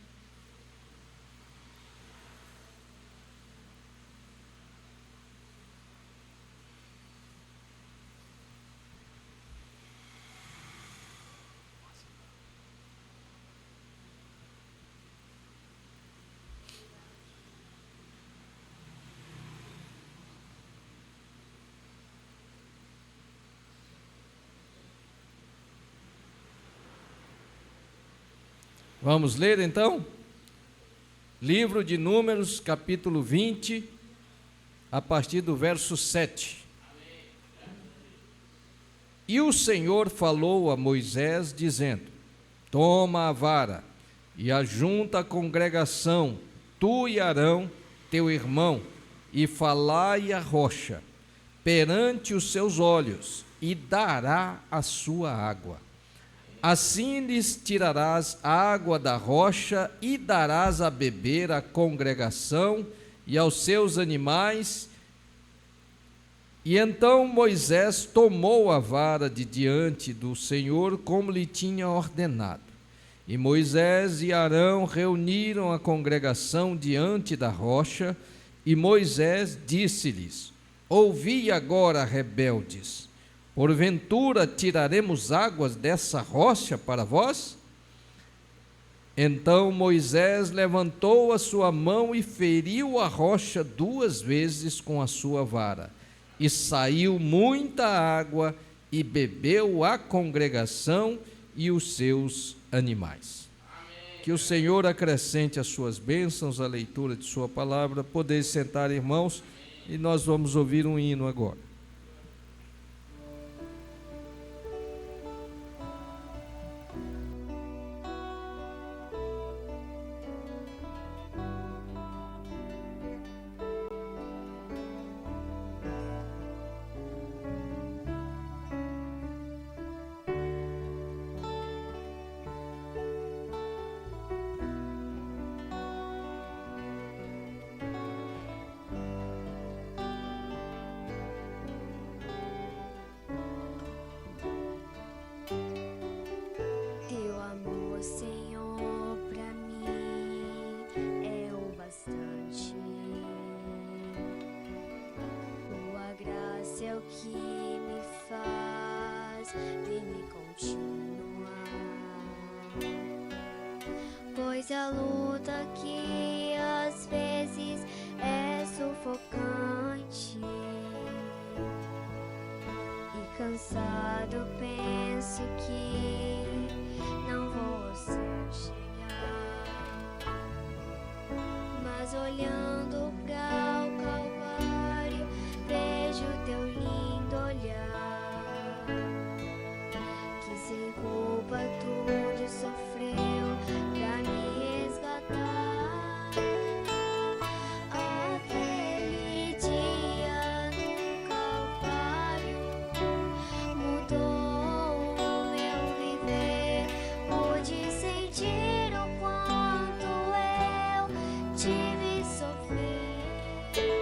vamos ler então? Livro de Números, capítulo 20, a partir do verso 7. E o Senhor falou a Moisés, dizendo: toma a vara e ajunta a congregação, tu e Arão, teu irmão, e falai a rocha perante os seus olhos, e dará a sua água. Assim lhes tirarás água da rocha e darás a beber à congregação e aos seus animais. E então Moisés tomou a vara de diante do Senhor, como lhe tinha ordenado. E Moisés e Arão reuniram a congregação diante da rocha, e Moisés disse-lhes: ouvi agora, rebeldes, porventura tiraremos águas dessa rocha para vós? Então Moisés levantou a sua mão e feriu a rocha 2 vezes com a sua vara, e saiu muita água, e bebeu a congregação e os seus animais. Amém. Que o Senhor acrescente as suas bênçãos à leitura de sua palavra. Podeis sentar, irmãos, e nós vamos ouvir um hino agora. Que me faz firme continuar, pois a luta que às vezes é sufocante e cansado penso que não vou ser chegar, mas olhando para o Calvário, vejo teu lindo olhar, que sem culpa tudo sofreu pra me resgatar. Aquele dia no Calvário mudou o meu viver, pude sentir o quanto eu tive sofrer. Foi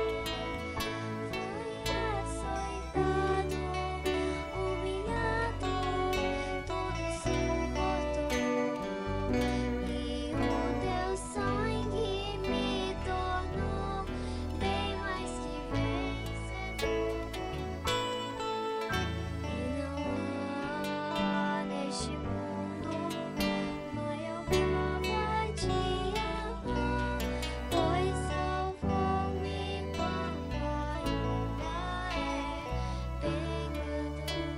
açoitado, humilhado, tudo suportou, e o teu sangue me tornou bem mais que vencedor. E não há neste mundo maior prova de amor, pois salvou-me quando ainda a minha vida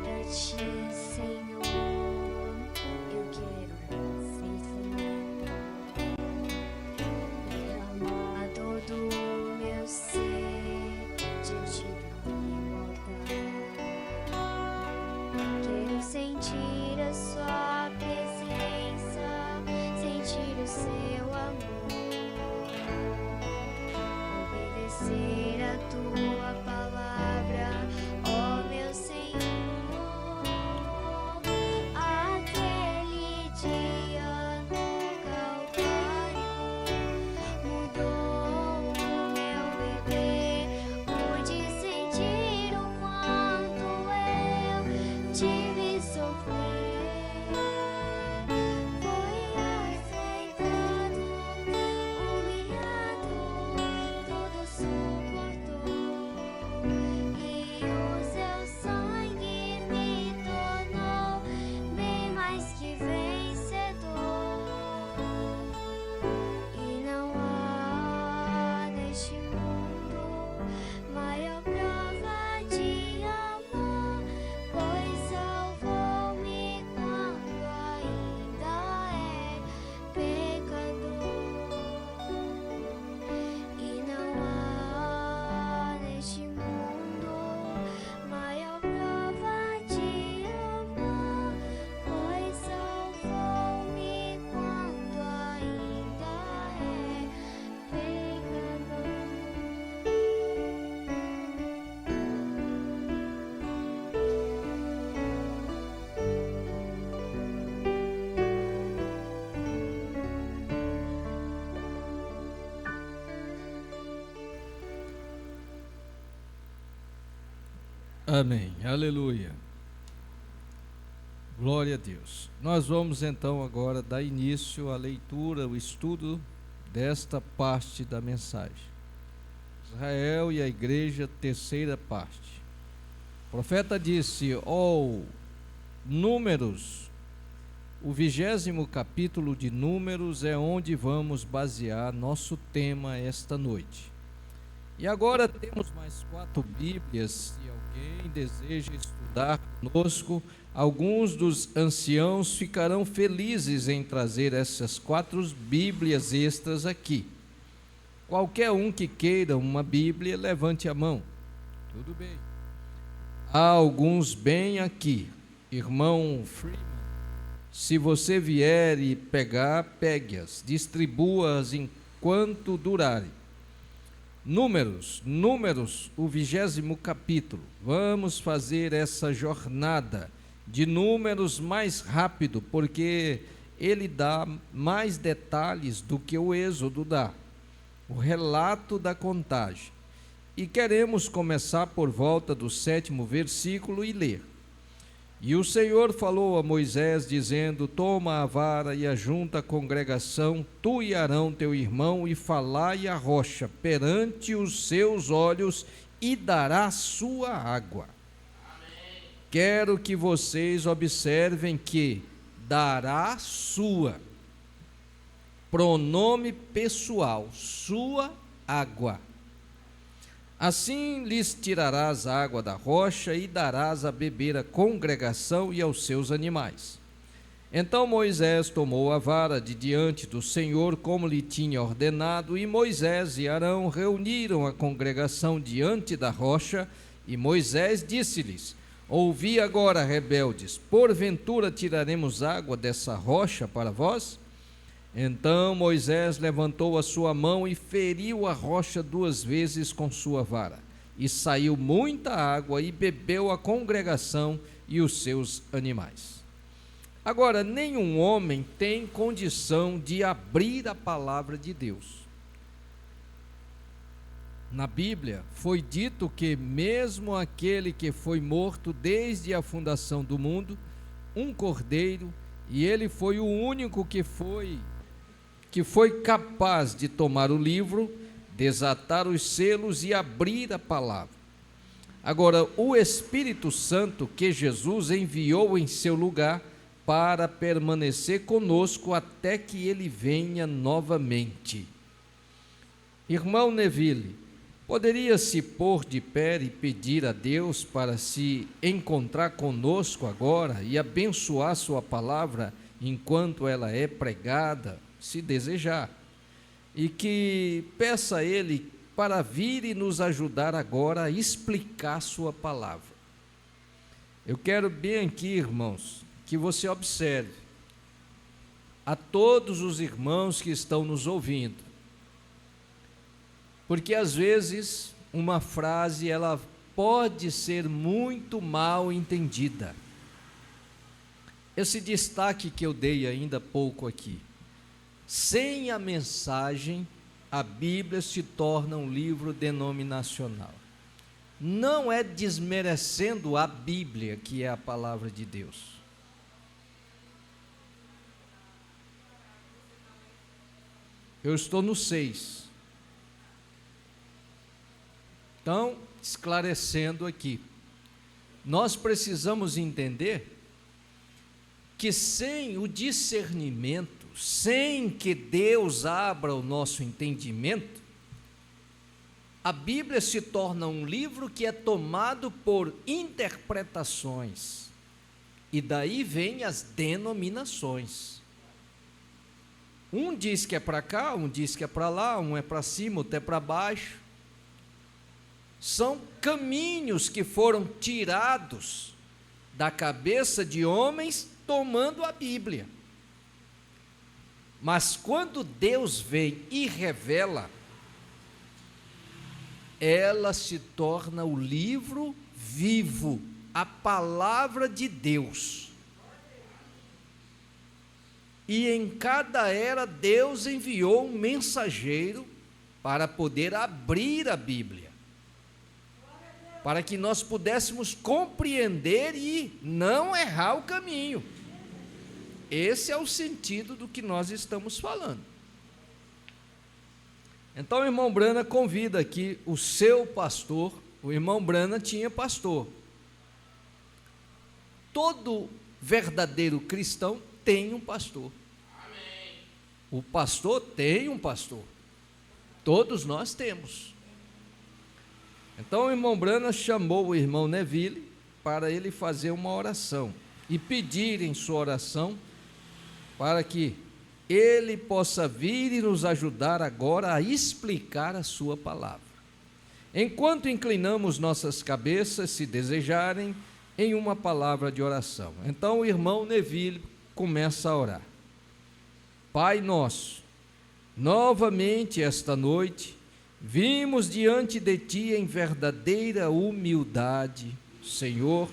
a ti, Senhor, eu quero ser Senhor, derramar todo o meu ser diante da igualdade. Quero sentir a sua presença, sentir o seu amor, obedecer a tua palavra, ó meu Senhor. Aquele dia no Calvário mudou o meu viver, pude sentir o quanto eu tive sofrer. Foi aceitado, humilhado, tudo suportou, e o seu sangue me tornou bem mais que vencedor. E não há neste mundo maior prova de amor, pois salvou-me quando ainda pecador. E não há neste mundo maior prova de amor, pois salvou-me quando ainda pecador. Amém. Aleluia. Glória a Deus. Nós vamos então agora dar início à leitura, o estudo desta parte da mensagem. Israel e a igreja, terceira parte. O profeta disse: Números, o 20º capítulo de Números é onde vamos basear nosso tema esta noite. E agora temos mais 4 Bíblias. Se alguém deseja estudar conosco, alguns dos anciãos ficarão felizes em trazer essas 4 Bíblias extras aqui. Qualquer um que queira uma Bíblia, levante a mão. Tudo bem. Há alguns bem aqui. Irmão Freeman, se você vier e pegar, pegue-as, distribua-as enquanto durarem. Números, o 20º capítulo. Vamos fazer essa jornada de Números mais rápido, porque ele dá mais detalhes do que o Êxodo dá. O relato da contagem. E queremos começar por volta do 7º versículo e ler. E o Senhor falou a Moisés, dizendo: toma a vara e ajunta a congregação, tu e Arão teu irmão, e falai a rocha perante os seus olhos, e dará sua água. Amém. Quero que vocês observem que dará sua, pronome pessoal, sua água. Assim lhes tirarás a água da rocha e darás a beber à congregação e aos seus animais. Então Moisés tomou a vara de diante do Senhor, como lhe tinha ordenado, e Moisés e Arão reuniram a congregação diante da rocha, e Moisés disse-lhes: ouvi agora, rebeldes, porventura tiraremos água dessa rocha para vós? Então Moisés levantou a sua mão e feriu a rocha 2 vezes com sua vara, e saiu muita água, e bebeu a congregação e os seus animais. Agora, nenhum homem tem condição de abrir a palavra de Deus. Na Bíblia foi dito que mesmo aquele que foi morto desde a fundação do mundo, um cordeiro, e ele foi o único que foi capaz de tomar o livro, desatar os selos e abrir a palavra. Agora, o Espírito Santo que Jesus enviou em seu lugar para permanecer conosco até que ele venha novamente. Irmão Neville, poderia se pôr de pé e pedir a Deus para se encontrar conosco agora e abençoar sua palavra enquanto ela é pregada, se desejar, e que peça a Ele para vir e nos ajudar agora a explicar sua palavra. Eu quero bem aqui, irmãos, que você observe a todos os irmãos que estão nos ouvindo, porque às vezes uma frase ela pode ser muito mal entendida. Esse destaque que eu dei ainda há pouco aqui: sem a mensagem, a Bíblia se torna um livro denominacional. Não é desmerecendo a Bíblia, que é a palavra de Deus. Eu estou no 6. Então, esclarecendo aqui, nós precisamos entender que sem o discernimento, sem que Deus abra o nosso entendimento, a Bíblia se torna um livro que é tomado por interpretações, e daí vem as denominações. Um diz que é para cá, um diz que é para lá, um é para cima, outro é para baixo. São caminhos que foram tirados da cabeça de homens tomando a Bíblia. Mas quando Deus vem e revela, ela se torna o livro vivo, a palavra de Deus. E em cada era Deus enviou um mensageiro para poder abrir a Bíblia, para que nós pudéssemos compreender e não errar o caminho. Esse é o sentido do que nós estamos falando. Então o irmão Brana convida aqui o seu pastor. O irmão Brana tinha pastor. Todo verdadeiro cristão tem um pastor. Amém. O pastor tem um pastor. Todos nós temos. Então o irmão Brana chamou o irmão Neville para ele fazer uma oração e pedir em sua oração para que ele possa vir e nos ajudar agora a explicar a sua palavra. Enquanto inclinamos nossas cabeças, se desejarem, em uma palavra de oração. Então o irmão Neville começa a orar. Pai nosso, novamente esta noite, vimos diante de Ti em verdadeira humildade, Senhor,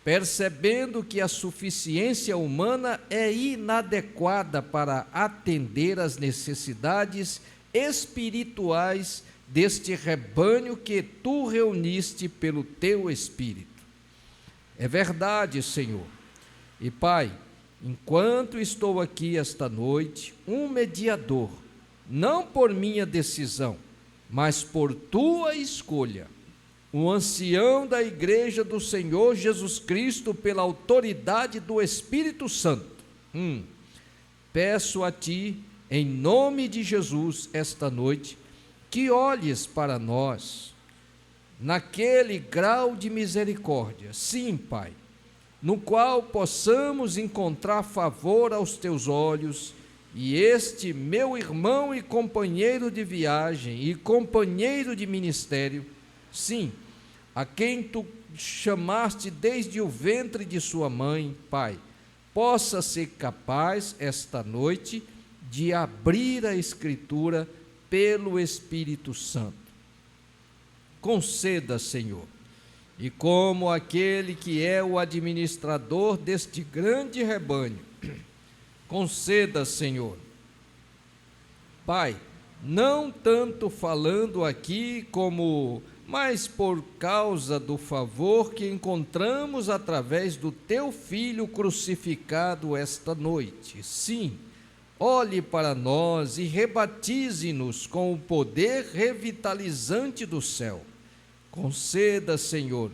percebendo que a suficiência humana é inadequada para atender às necessidades espirituais deste rebanho que Tu reuniste pelo Teu Espírito. É verdade, Senhor. E Pai, enquanto estou aqui esta noite, um mediador, não por minha decisão, mas por tua escolha, um ancião da Igreja do Senhor Jesus Cristo, pela autoridade do Espírito Santo, peço a Ti, em nome de Jesus, esta noite, que olhes para nós, naquele grau de misericórdia, sim, Pai, no qual possamos encontrar favor aos Teus olhos, e este meu irmão e companheiro de viagem e companheiro de ministério, sim, a quem Tu chamaste desde o ventre de sua mãe, Pai, possa ser capaz esta noite de abrir a Escritura pelo Espírito Santo. Conceda, Senhor, e como aquele que é o administrador deste grande rebanho, conceda, Senhor, Pai, não tanto falando aqui como, mas por causa do favor que encontramos através do Teu Filho crucificado esta noite. Sim, olhe para nós e rebatize-nos com o poder revitalizante do céu. Conceda, Senhor,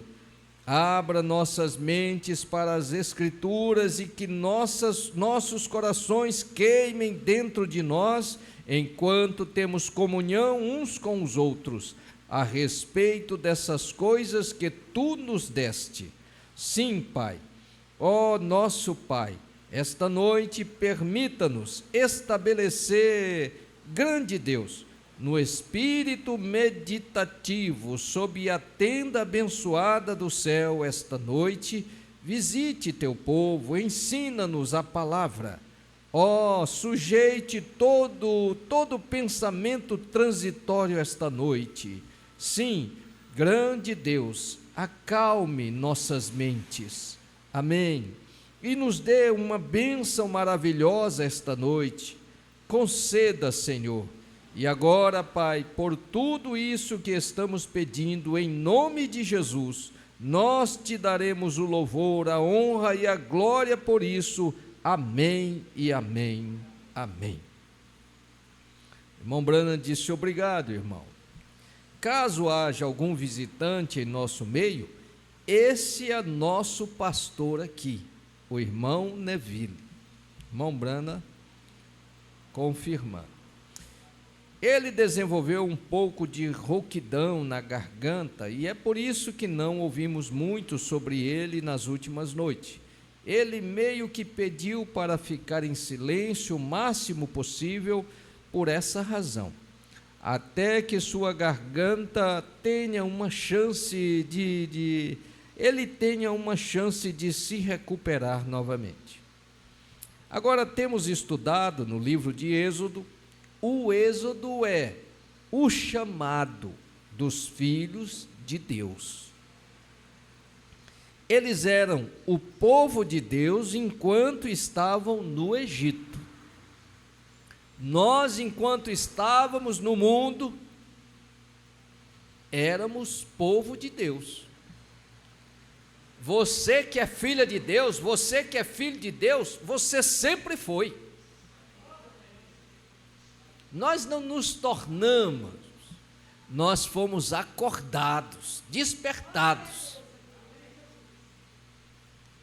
abra nossas mentes para as Escrituras e que nossos corações queimem dentro de nós, enquanto temos comunhão uns com os outros, a respeito dessas coisas que Tu nos deste. Sim, Pai, ó nosso Pai, esta noite permita-nos estabelecer, grande Deus, no espírito meditativo, sob a tenda abençoada do céu esta noite, visite Teu povo, ensina-nos a palavra. Ó, sujeite todo pensamento transitório esta noite. Sim, grande Deus, acalme nossas mentes. Amém. E nos dê uma bênção maravilhosa esta noite. Conceda, Senhor. E agora, Pai, por tudo isso que estamos pedindo, em nome de Jesus, nós Te daremos o louvor, a honra e a glória por isso. Amém e amém. Amém. Irmão Branham disse: obrigado, irmão. Caso haja algum visitante em nosso meio, esse é nosso pastor aqui, o irmão Neville. Irmão Branham confirmando. Ele desenvolveu um pouco de rouquidão na garganta e é por isso que não ouvimos muito sobre ele nas últimas noites. Ele meio que pediu para ficar em silêncio o máximo possível por essa razão, até que sua garganta tenha uma chance ele tenha uma chance de se recuperar novamente. Agora temos estudado no livro de Êxodo. O Êxodo é o chamado dos filhos de Deus. Eles eram o povo de Deus enquanto estavam no Egito. Nós, enquanto estávamos no mundo, éramos povo de Deus. Você que é filha de Deus, você que é filho de Deus, você sempre foi. Nós não nos tornamos, nós fomos acordados, despertados.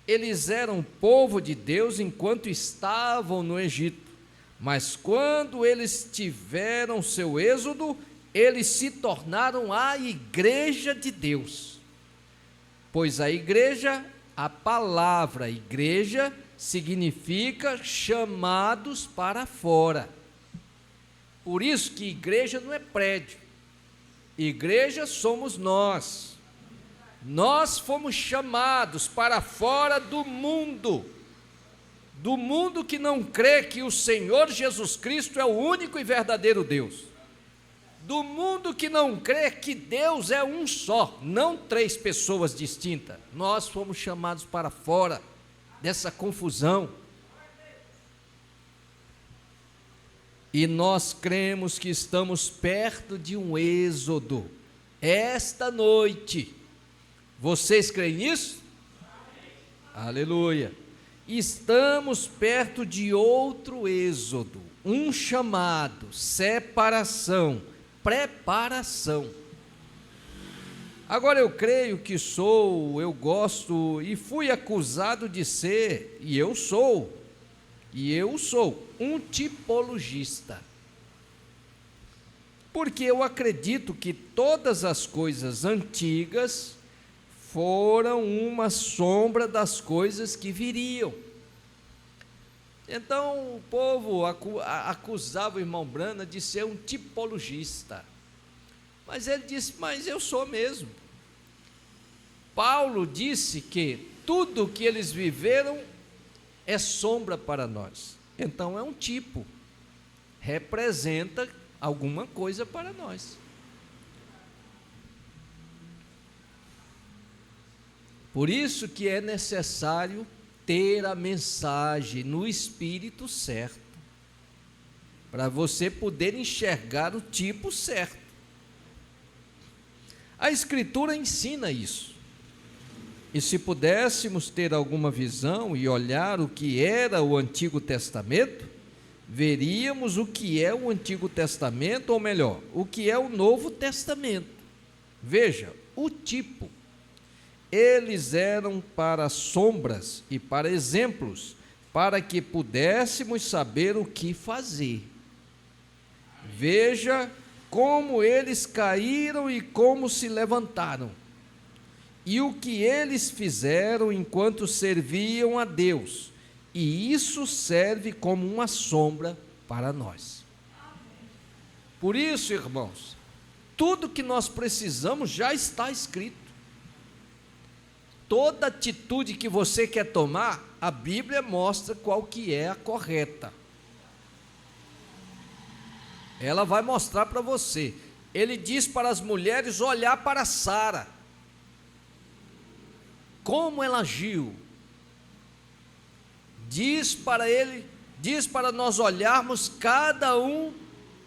Eles eram povo de Deus enquanto estavam no Egito, mas quando eles tiveram seu êxodo, eles se tornaram a igreja de Deus. Pois a igreja, a palavra igreja, significa chamados para fora. Por isso que igreja não é prédio, igreja somos nós. Nós fomos chamados para fora do mundo que não crê que o Senhor Jesus Cristo é o único e verdadeiro Deus, do mundo que não crê que Deus é um só, não três pessoas distintas. Nós fomos chamados para fora dessa confusão. E nós cremos que estamos perto de um êxodo esta noite. Vocês creem nisso? Aleluia. Estamos perto de outro êxodo, um chamado, separação, preparação. Agora eu creio que eu gosto e fui acusado de ser, e eu sou um tipologista. Porque eu acredito que todas as coisas antigas foram uma sombra das coisas que viriam. Então o povo acusava o irmão Branham de ser um tipologista. Mas ele disse, mas eu sou mesmo. Paulo disse que tudo que eles viveram é sombra para nós. Então é um tipo, representa alguma coisa para nós. Por isso que é necessário ter a mensagem no espírito certo, para você poder enxergar o tipo certo. A Escritura ensina isso. E se pudéssemos ter alguma visão e olhar o que era o Antigo Testamento, veríamos o que é o Antigo Testamento, ou melhor, o que é o Novo Testamento. Veja, o tipo. Eles eram para sombras e para exemplos, para que pudéssemos saber o que fazer. Veja como eles caíram e como se levantaram, e o que eles fizeram enquanto serviam a Deus, e isso serve como uma sombra para nós. Por isso, irmãos, tudo que nós precisamos já está escrito. Toda atitude que você quer tomar, a Bíblia mostra qual que é a correta. Ela vai mostrar para você. Ele diz para as mulheres olhar para Sara, como ela agiu. Diz para nós olharmos cada um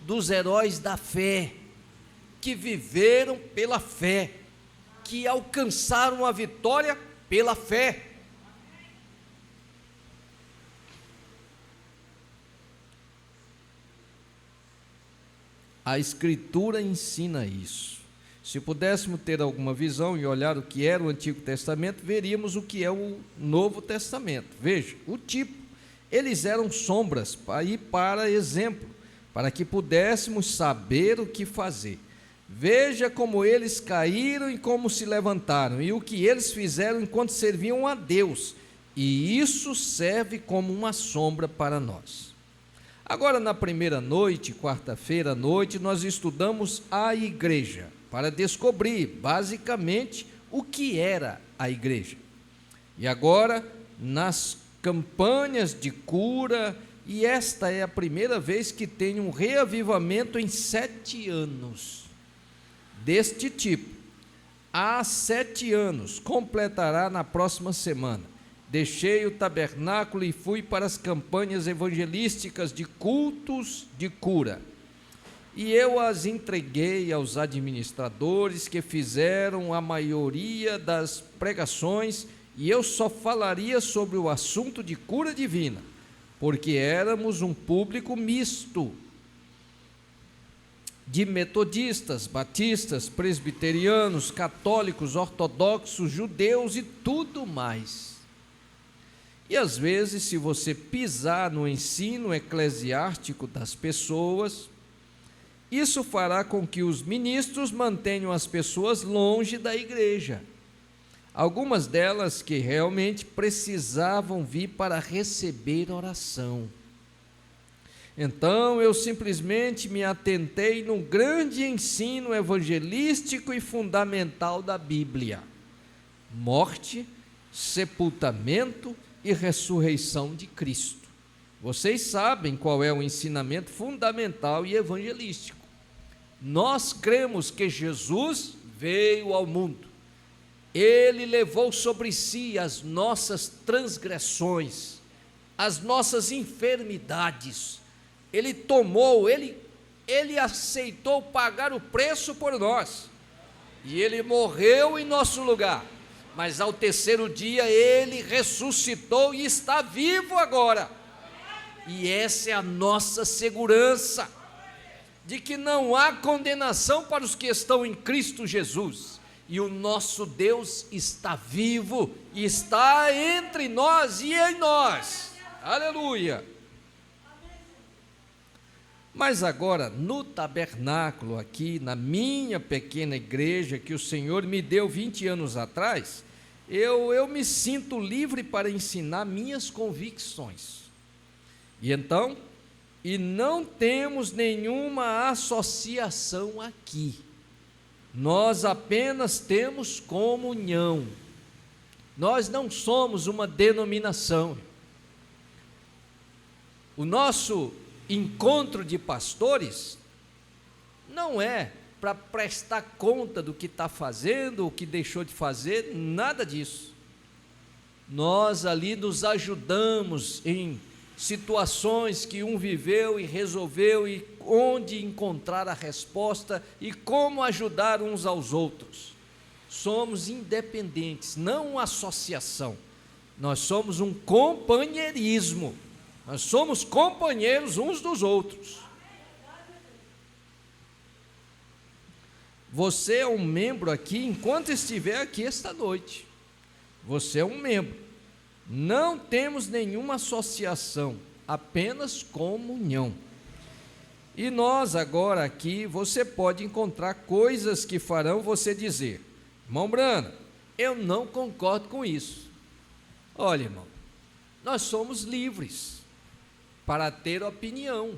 dos heróis da fé, que viveram pela fé, que alcançaram a vitória pela fé. A Escritura ensina isso. Se pudéssemos ter alguma visão e olhar o que era o Antigo Testamento, veríamos o que é o Novo Testamento. Veja, o tipo, eles eram sombras e para exemplo, para que pudéssemos saber o que fazer. Veja como eles caíram e como se levantaram, e o que eles fizeram enquanto serviam a Deus, e isso serve como uma sombra para nós. Agora, na primeira noite, quarta-feira à noite, nós estudamos a igreja, para descobrir, basicamente, o que era a igreja. E agora, nas campanhas de cura, e esta é a primeira vez que tem um reavivamento em 7 anos, deste tipo. Há 7 anos, completará na próxima semana. Deixei o tabernáculo e fui para as campanhas evangelísticas de cultos de cura. E eu as entreguei aos administradores que fizeram a maioria das pregações, e eu só falaria sobre o assunto de cura divina, porque éramos um público misto, de metodistas, batistas, presbiterianos, católicos, ortodoxos, judeus e tudo mais. E às vezes, se você pisar no ensino eclesiástico das pessoas, isso fará com que os ministros mantenham as pessoas longe da igreja. Algumas delas que realmente precisavam vir para receber oração. Então eu simplesmente me atentei num grande ensino evangelístico e fundamental da Bíblia: morte, sepultamento e ressurreição de Cristo. Vocês sabem qual é o ensinamento fundamental e evangelístico. Nós cremos que Jesus veio ao mundo, Ele levou sobre si as nossas transgressões, as nossas enfermidades, Ele tomou, Ele aceitou pagar o preço por nós, e Ele morreu em nosso lugar, mas ao terceiro dia ele ressuscitou e está vivo agora. E essa é a nossa segurança, de que não há condenação para os que estão em Cristo Jesus, e o nosso Deus está vivo, e está entre nós e em nós, aleluia. Mas agora, no tabernáculo aqui, na minha pequena igreja, que o Senhor me deu 20 anos atrás, eu me sinto livre para ensinar minhas convicções. E então, não temos nenhuma associação aqui, nós apenas temos comunhão, nós não somos uma denominação. O nosso encontro de pastores não é para prestar conta do que está fazendo, o que deixou de fazer, nada disso. Nós ali nos ajudamos em situações que um viveu e resolveu, e onde encontrar a resposta e como ajudar uns aos outros. Somos independentes, não uma associação. Nós somos um companheirismo. Nós somos companheiros uns dos outros. Você é um membro aqui enquanto estiver aqui esta noite. Você é um membro. Não temos nenhuma associação, apenas comunhão. E nós agora aqui, você pode encontrar coisas que farão você dizer: irmão Brana, eu não concordo com isso. Olha, irmão, nós somos livres para ter opinião.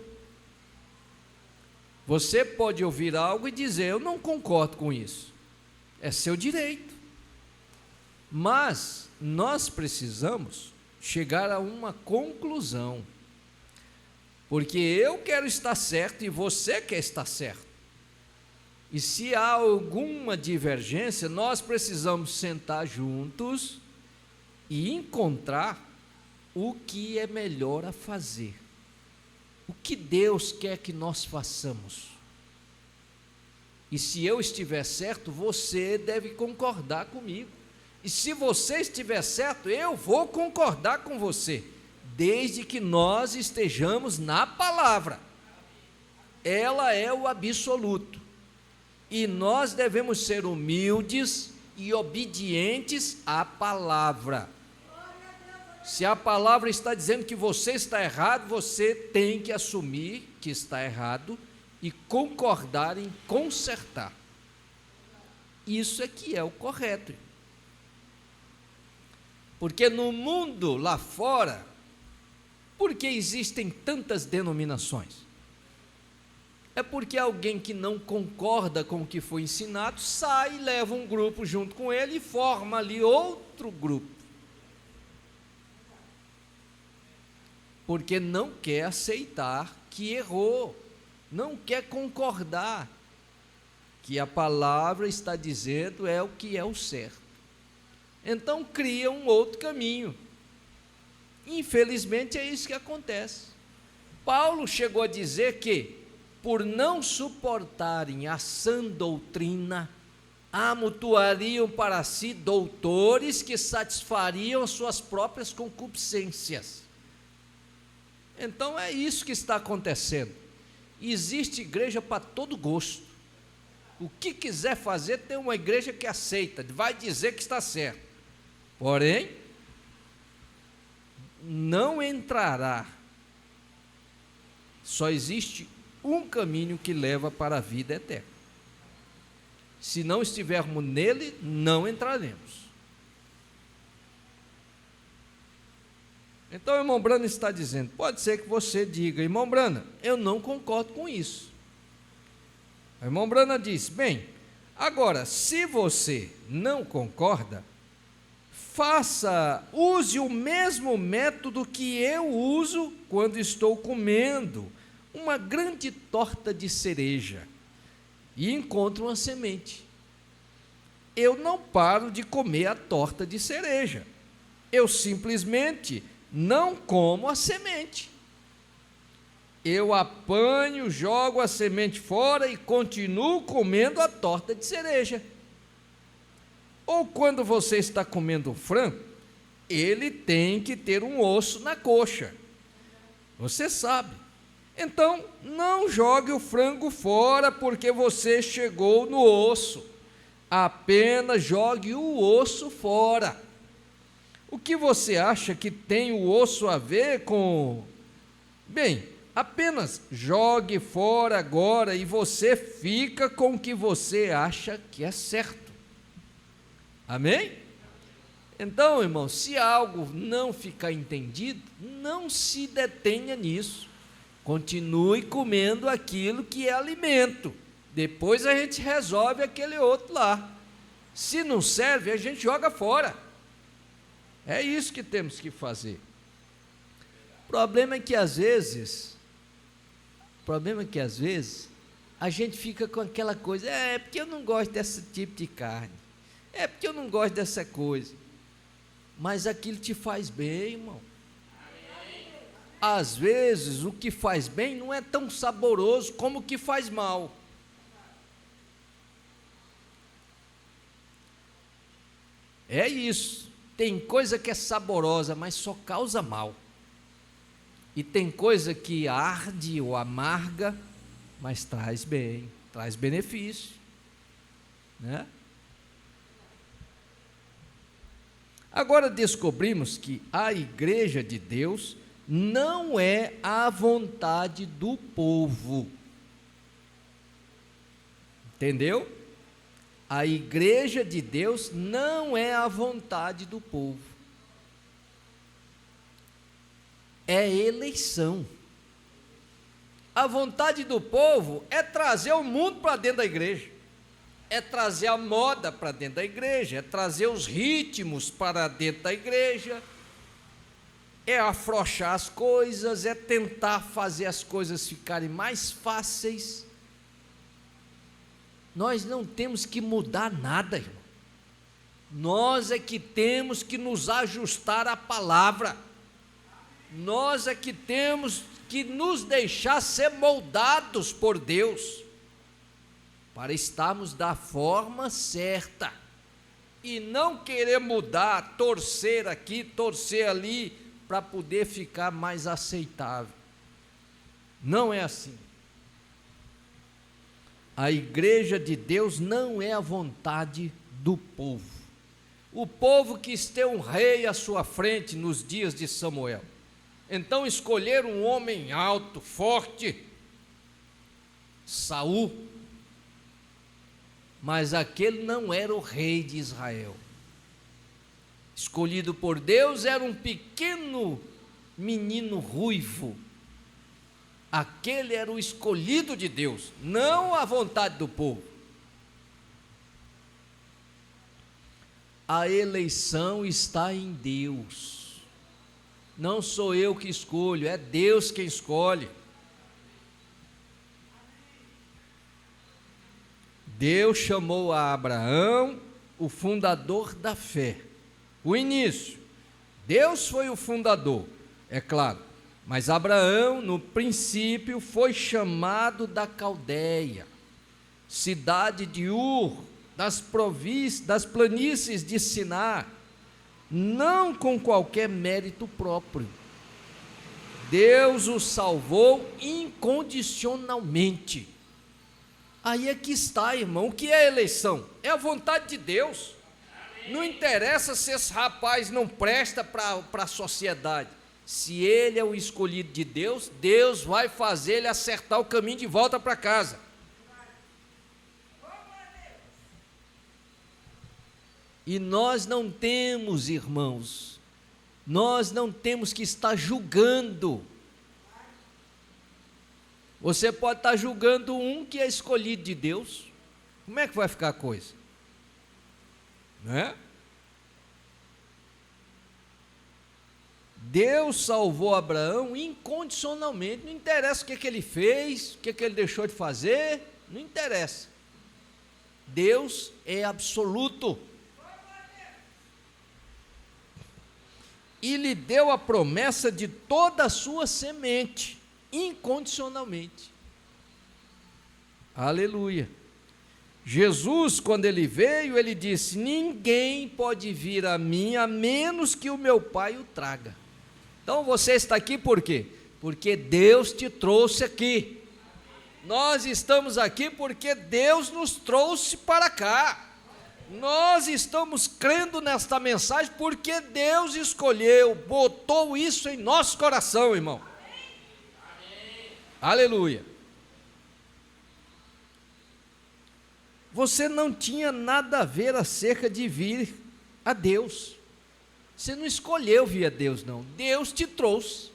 Você pode ouvir algo e dizer: eu não concordo com isso. É seu direito. Mas nós precisamos chegar a uma conclusão, porque eu quero estar certo e você quer estar certo. E se há alguma divergência, nós precisamos sentar juntos e encontrar o que é melhor a fazer. O que Deus quer que nós façamos. E se eu estiver certo, você deve concordar comigo. E se você estiver certo, eu vou concordar com você, desde que nós estejamos na palavra. Ela é o absoluto. E nós devemos ser humildes e obedientes à palavra. Se a palavra está dizendo que você está errado, você tem que assumir que está errado e concordar em consertar. Isso é que é o correto. Porque no mundo lá fora, por que existem tantas denominações? É porque alguém que não concorda com o que foi ensinado sai, leva um grupo junto com ele e forma ali outro grupo. Porque não quer aceitar que errou, não quer concordar que a palavra está dizendo é o que é o certo. Então cria um outro caminho. Infelizmente é isso que acontece. Paulo chegou a dizer que, por não suportarem a sã doutrina, amontoariam para si doutores que satisfariam as suas próprias concupiscências. Então é isso que está acontecendo. Existe igreja para todo gosto. O que quiser fazer, tem uma igreja que aceita, vai dizer que está certo. Porém, não entrará. Só existe um caminho que leva para a vida eterna. Se não estivermos nele, não entraremos. Então o irmão Brana está dizendo, pode ser que você diga: irmão Brana, eu não concordo com isso. O irmão Brana diz: bem, agora, se você não concorda, use o mesmo método que eu uso quando estou comendo uma grande torta de cereja e encontro uma semente. Eu não paro de comer a torta de cereja, eu simplesmente não como a semente. Eu apanho, jogo a semente fora e continuo comendo a torta de cereja. Ou quando você está comendo um frango, ele tem que ter um osso na coxa. Você sabe. Então, não jogue o frango fora porque você chegou no osso. Apenas jogue o osso fora. O que você acha que tem o osso a ver com... Bem, apenas jogue fora agora e você fica com o que você acha que é certo. Amém? Então, irmão, se algo não ficar entendido, não se detenha nisso. Continue comendo aquilo que é alimento. Depois a gente resolve aquele outro lá. Se não serve, a gente joga fora. É isso que temos que fazer. O problema é que às vezes a gente fica com aquela coisa, é porque eu não gosto desse tipo de carne, é porque eu não gosto dessa coisa, mas aquilo te faz bem, irmão. Às vezes o que faz bem não é tão saboroso como o que faz mal. É isso, tem coisa que é saborosa, mas só causa mal. E tem coisa que arde ou amarga, mas traz bem, traz benefício, né? Agora descobrimos que a igreja de Deus não é a vontade do povo. Entendeu? A igreja de Deus não é a vontade do povo. É eleição. A vontade do povo é trazer o mundo para dentro da igreja, é trazer a moda para dentro da igreja, é trazer os ritmos para dentro da igreja, é afrouxar as coisas, é tentar fazer as coisas ficarem mais fáceis. Nós não temos que mudar nada, irmão. Nós é que temos que nos ajustar à palavra. Nós é que temos que nos deixar ser moldados por Deus, para estarmos da forma certa, e não querer mudar, torcer aqui, torcer ali, para poder ficar mais aceitável. Não é assim. A igreja de Deus não é a vontade do povo. O povo quis ter um rei à sua frente nos dias de Samuel. Então escolheram um homem alto, forte, Saul, mas aquele não era o rei de Israel. Escolhido por Deus era um pequeno menino ruivo. Aquele era o escolhido de Deus, não a vontade do povo. A eleição está em Deus. Não sou eu que escolho, é Deus quem escolhe. Deus chamou a Abraão, o fundador da fé. O início. Deus foi o fundador, é claro. Mas Abraão, no princípio, foi chamado da Caldeia, cidade de Ur, das planícies de Sinar, não com qualquer mérito próprio. Deus o salvou incondicionalmente. Aí é que está, irmão, o que é eleição? É a vontade de Deus. Não interessa se esse rapaz não presta para a sociedade. Se ele é o escolhido de Deus, Deus vai fazer ele acertar o caminho de volta para casa. E nós não temos, irmãos, nós não temos que estar julgando. Você pode estar julgando um que é escolhido de Deus. Como é que vai ficar a coisa? Não é? Deus salvou Abraão incondicionalmente. Não interessa o que ele fez, o que ele deixou de fazer, não interessa. Deus é absoluto. E lhe deu a promessa de toda a sua semente, incondicionalmente. Aleluia. Jesus, quando ele veio, ele disse: ninguém pode vir a mim a menos que o meu Pai o traga. Então você está aqui por quê? Porque Deus te trouxe aqui. Nós estamos aqui porque Deus nos trouxe para cá. Nós estamos crendo nesta mensagem porque Deus escolheu, botou isso em nosso coração, irmão. Aleluia. Você não tinha nada a ver acerca de vir a Deus. Você não escolheu vir a Deus, não. Deus te trouxe.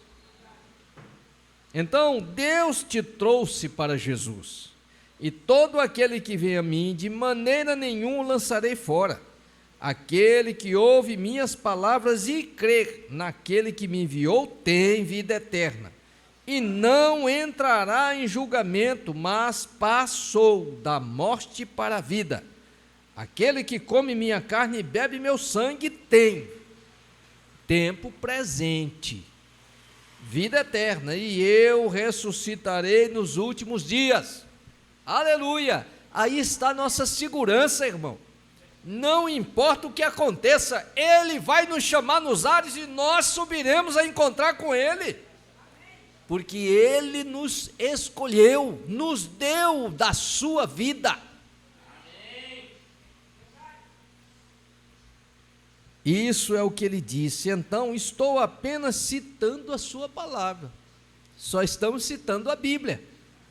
Então, Deus te trouxe para Jesus. E todo aquele que vem a mim, de maneira nenhuma o lançarei fora. Aquele que ouve minhas palavras e crê naquele que me enviou, tem vida eterna. E não entrará em julgamento, mas passou da morte para a vida. Aquele que come minha carne e bebe meu sangue tem tempo presente, vida eterna, e eu ressuscitarei nos últimos dias. Aleluia! Aí está a nossa segurança, irmão. Não importa o que aconteça, Ele vai nos chamar nos ares e nós subiremos a encontrar com Ele. Porque Ele nos escolheu, nos deu da sua vida. Isso é o que ele disse. Então, estou apenas citando a sua palavra. Só estamos citando a Bíblia,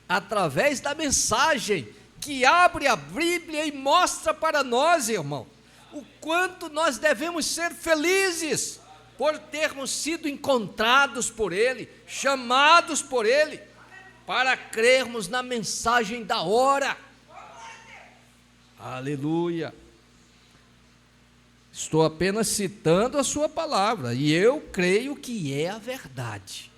através da mensagem que abre a Bíblia e mostra para nós, irmão, o quanto nós devemos ser felizes por termos sido encontrados por Ele, chamados por Ele, para crermos na mensagem da hora. Aleluia! Estou apenas citando a sua palavra, e eu creio que é a verdade.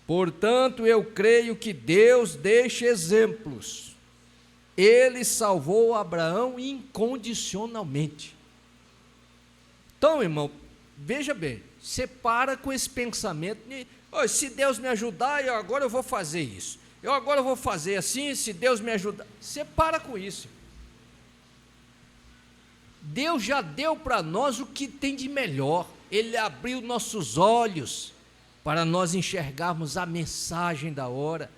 Portanto, eu creio que Deus deixa exemplos. Ele salvou Abraão incondicionalmente. Então, irmão, veja bem, você para com esse pensamento de, oh, se Deus me ajudar, agora eu vou fazer isso. Agora eu vou fazer assim, se Deus me ajudar. Você para com isso. Deus já deu para nós o que tem de melhor. Ele abriu nossos olhos para nós enxergarmos a mensagem da hora.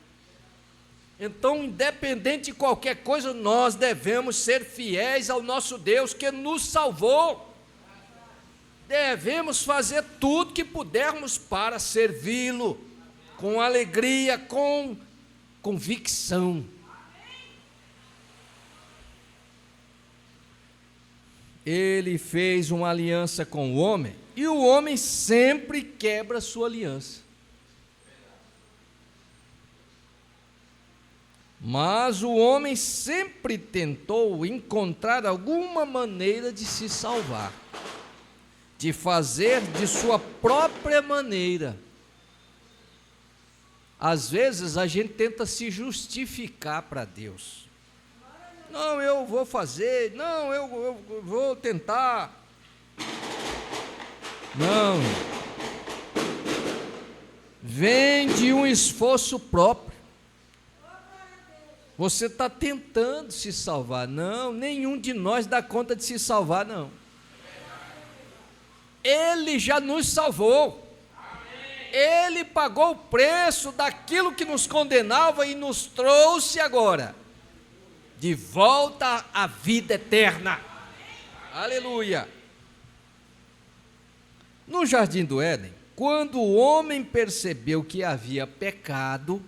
Então, independente de qualquer coisa, nós devemos ser fiéis ao nosso Deus que nos salvou. Devemos fazer tudo que pudermos para servi-lo com alegria, com convicção. Ele fez uma aliança com o homem, e o homem sempre quebra sua aliança. Mas o homem sempre tentou encontrar alguma maneira de se salvar, de fazer de sua própria maneira. Às vezes a gente tenta se justificar para Deus. Não, eu vou fazer, não, eu vou tentar. Não. Vem de um esforço próprio. Você está tentando se salvar. Não, nenhum de nós dá conta de se salvar, não. Ele já nos salvou. Ele pagou o preço daquilo que nos condenava e nos trouxe agora de volta à vida eterna. Aleluia! No jardim do Éden, quando o homem percebeu que havia pecado,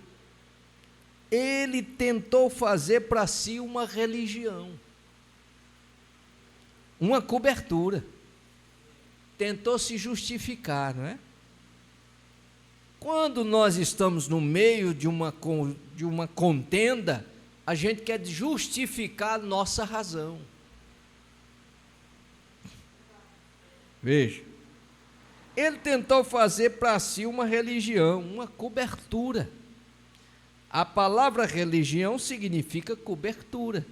ele tentou fazer para si uma religião, uma cobertura, tentou se justificar, não é? Quando nós estamos no meio de uma contenda, a gente quer justificar a nossa razão. Veja, ele tentou fazer para si uma religião, uma cobertura. A palavra religião significa cobertura.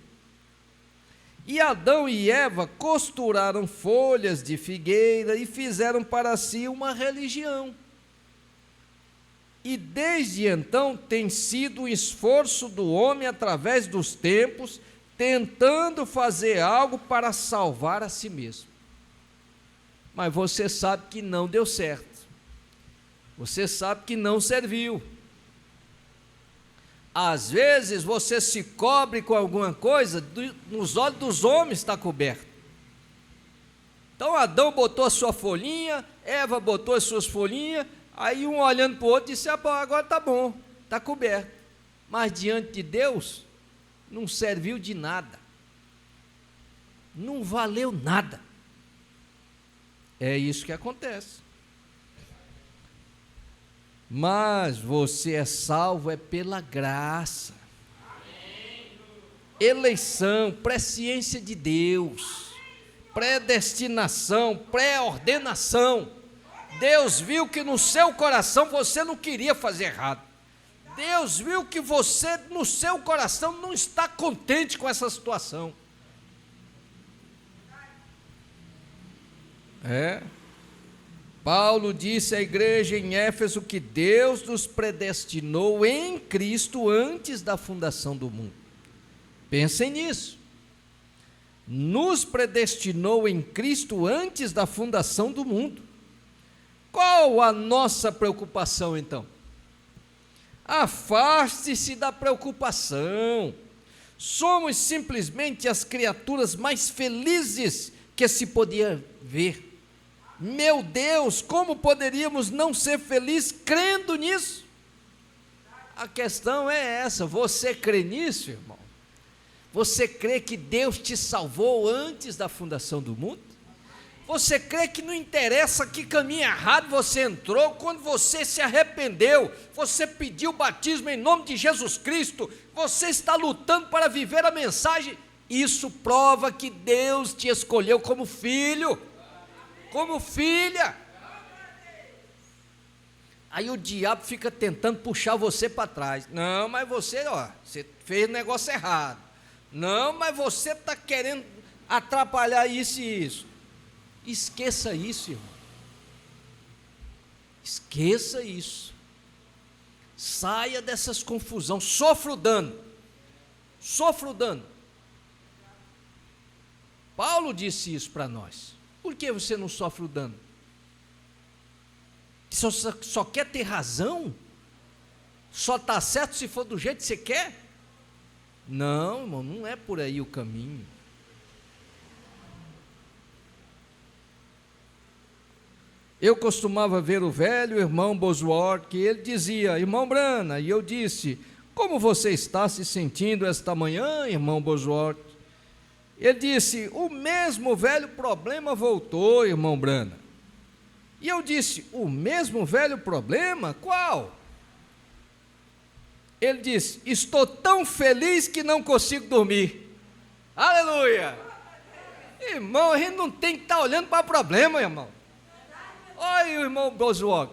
E Adão e Eva costuraram folhas de figueira e fizeram para si uma religião. E desde então tem sido um esforço do homem através dos tempos tentando fazer algo para salvar a si mesmo. Mas você sabe que não deu certo. Você sabe que não serviu. Às vezes você se cobre com alguma coisa, nos olhos dos homens está coberto. Então Adão botou a sua folhinha, Eva botou as suas folhinhas, aí um olhando para o outro disse: agora está bom, está coberto. Mas diante de Deus, não serviu de nada. Não valeu nada. É isso que acontece. Mas você é salvo pela graça. Eleição, presciência de Deus, predestinação, pré-ordenação. Deus viu que no seu coração você não queria fazer errado. Deus viu que você no seu coração não está contente com essa situação. Paulo disse à igreja em Éfeso que Deus nos predestinou em Cristo antes da fundação do mundo. Pensem nisso. Nos predestinou em Cristo antes da fundação do mundo. Qual a nossa preocupação então? Afaste-se da preocupação. Somos simplesmente as criaturas mais felizes que se podia ver. Meu Deus, como poderíamos não ser felizes crendo nisso? A questão é essa: você crê nisso, irmão? Você crê que Deus te salvou antes da fundação do mundo? Você crê que não interessa que caminho errado você entrou, quando você se arrependeu, você pediu o batismo em nome de Jesus Cristo, você está lutando para viver a mensagem? Isso prova que Deus te escolheu como filho, como filha. Aí o diabo fica tentando puxar você para trás. Não, mas você fez negócio errado. Não, mas você está querendo atrapalhar isso e isso. Esqueça isso, irmão. Esqueça isso. Saia dessas confusões. Sofra o dano. Sofra o dano. Paulo disse isso para nós. Por que você não sofre o dano? Só quer ter razão? Só está certo se for do jeito que você quer? Não, irmão, não é por aí o caminho. Eu costumava ver o velho irmão Bosworth, que ele dizia: irmão Brana, e eu disse: como você está se sentindo esta manhã, irmão Bosworth? Ele disse: o mesmo velho problema voltou, irmão Brana. E eu disse: o mesmo velho problema? Qual? Ele disse: estou tão feliz que não consigo dormir. Aleluia! Irmão, a gente não tem que estar olhando para o problema, irmão. Olha o irmão Bosworth.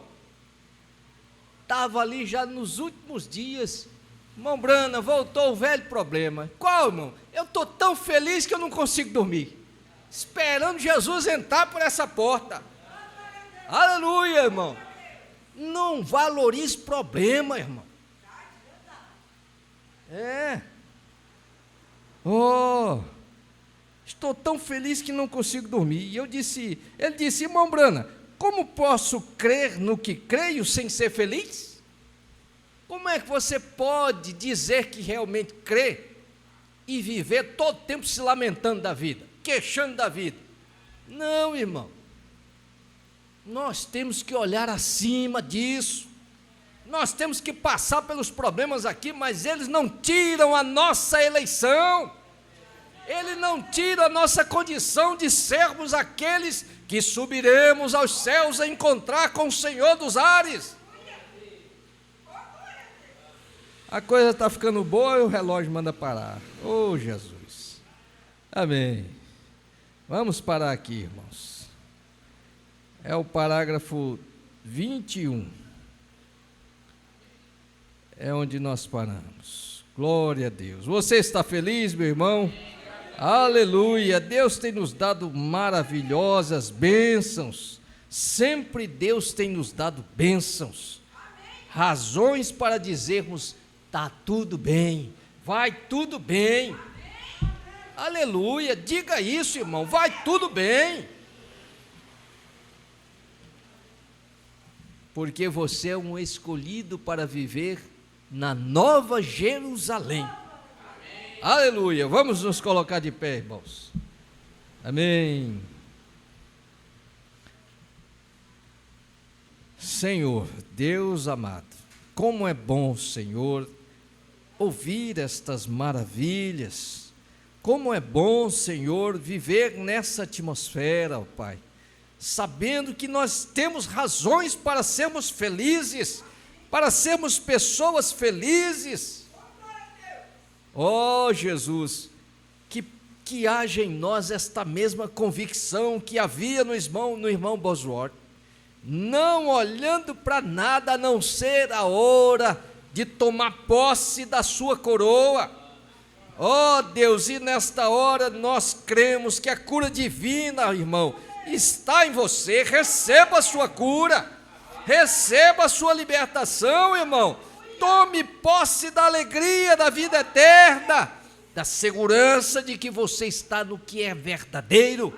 Estava ali já nos últimos dias. Irmão Brana, voltou o velho problema. Qual, irmão? Eu estou tão feliz que eu não consigo dormir, esperando Jesus entrar por essa porta. Aleluia, irmão. Não valorize problema, irmão. Estou tão feliz que não consigo dormir. E ele disse: irmão Brana, como posso crer no que creio sem ser feliz? Como é que você pode dizer que realmente crê e viver todo tempo se lamentando da vida, queixando da vida? Não, irmão. Nós temos que olhar acima disso. Nós temos que passar pelos problemas aqui, mas eles não tiram a nossa eleição. Ele não tira a nossa condição de sermos aqueles que subiremos aos céus a encontrar com o Senhor dos ares. A coisa está ficando boa e o relógio manda parar. Oh, Jesus. Amém. Vamos parar aqui, irmãos. É o parágrafo 21. É onde nós paramos. Glória a Deus. Você está feliz, meu irmão? Aleluia. Deus tem nos dado maravilhosas bênçãos. Sempre Deus tem nos dado bênçãos. Razões para dizermos: está tudo bem, vai tudo bem. Aleluia, diga isso, irmão, vai tudo bem. Porque você é um escolhido para viver na Nova Jerusalém. Amém. Aleluia, vamos nos colocar de pé, irmãos. Amém. Senhor, Deus amado, como é bom, Senhor, ouvir estas maravilhas. Como é bom, Senhor, viver nessa atmosfera, ó Pai, sabendo que nós temos razões para sermos felizes, para sermos pessoas felizes. Ó Jesus, que haja em nós esta mesma convicção que havia no irmão Bosworth, não olhando para nada a não ser a hora de tomar posse da sua coroa. Ó Deus, e nesta hora nós cremos que a cura divina, irmão, está em você. Receba a sua cura, receba a sua libertação, irmão. Tome posse da alegria da vida eterna, da segurança de que você está no que é verdadeiro.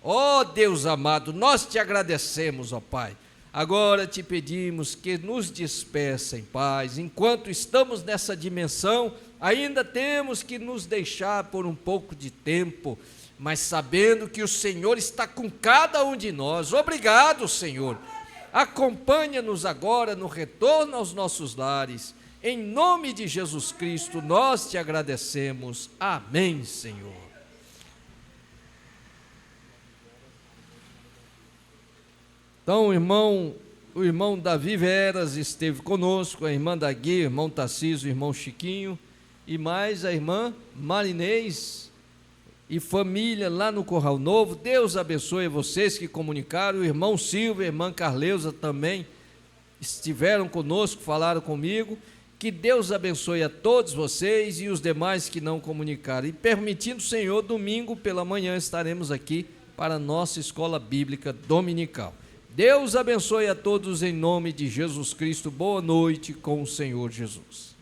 Ó Deus amado, nós te agradecemos, ó Pai. Agora te pedimos que nos despeça em paz. Enquanto estamos nessa dimensão, ainda temos que nos deixar por um pouco de tempo, mas sabendo que o Senhor está com cada um de nós. Obrigado, Senhor. Acompanha-nos agora no retorno aos nossos lares. Em nome de Jesus Cristo, nós te agradecemos. Amém, Senhor. Então, o irmão Davi Veras esteve conosco, a irmã Dagui, o irmão Tarcísio, o irmão Chiquinho, e mais a irmã Marinês e família lá no Corral Novo. Deus abençoe vocês que comunicaram. O irmão Silvio e a irmã Carleusa também estiveram conosco, falaram comigo. Que Deus abençoe a todos vocês e os demais que não comunicaram. E permitindo o Senhor, domingo pela manhã estaremos aqui para a nossa escola bíblica dominical. Deus abençoe a todos em nome de Jesus Cristo. Boa noite com o Senhor Jesus.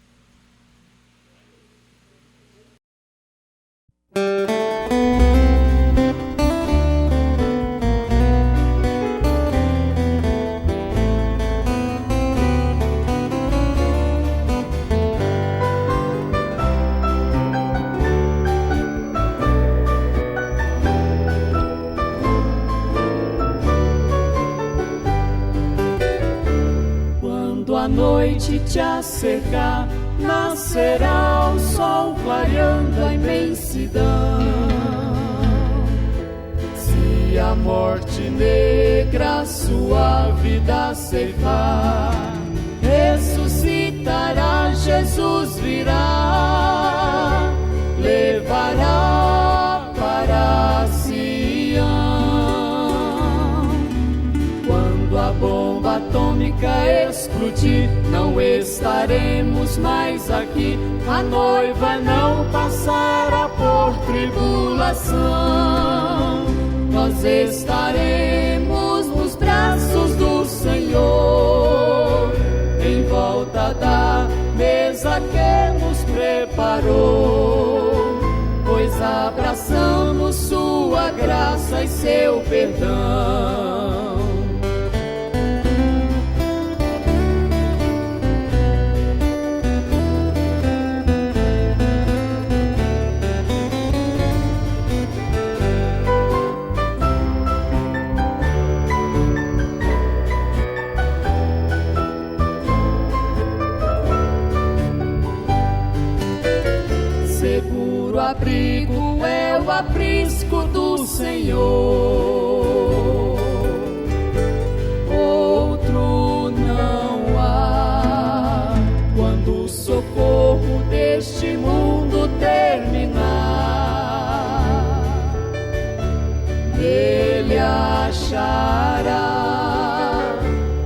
A noite te acercar, nascerá o sol clareando a imensidão. Se a morte negra sua vida ceifar, ressuscitará, Jesus virá, levará para Sião. Quando a bomba atômica explodir, não estaremos mais aqui. A noiva não passará por tribulação. Nós estaremos nos braços do Senhor, em volta da mesa que nos preparou, pois abraçamos sua graça e seu perdão. Abrigo é o aprisco do Senhor, outro não há. Quando o socorro deste mundo terminar, Ele achará.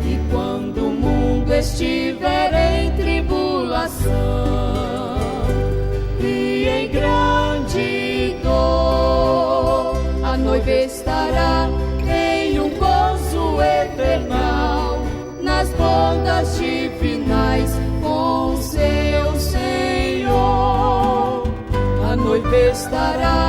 E quando o mundo estiver em tribulação e em grande dor, a noiva estará em um gozo eternal, nas bodas divinais com seu Senhor. A noiva estará.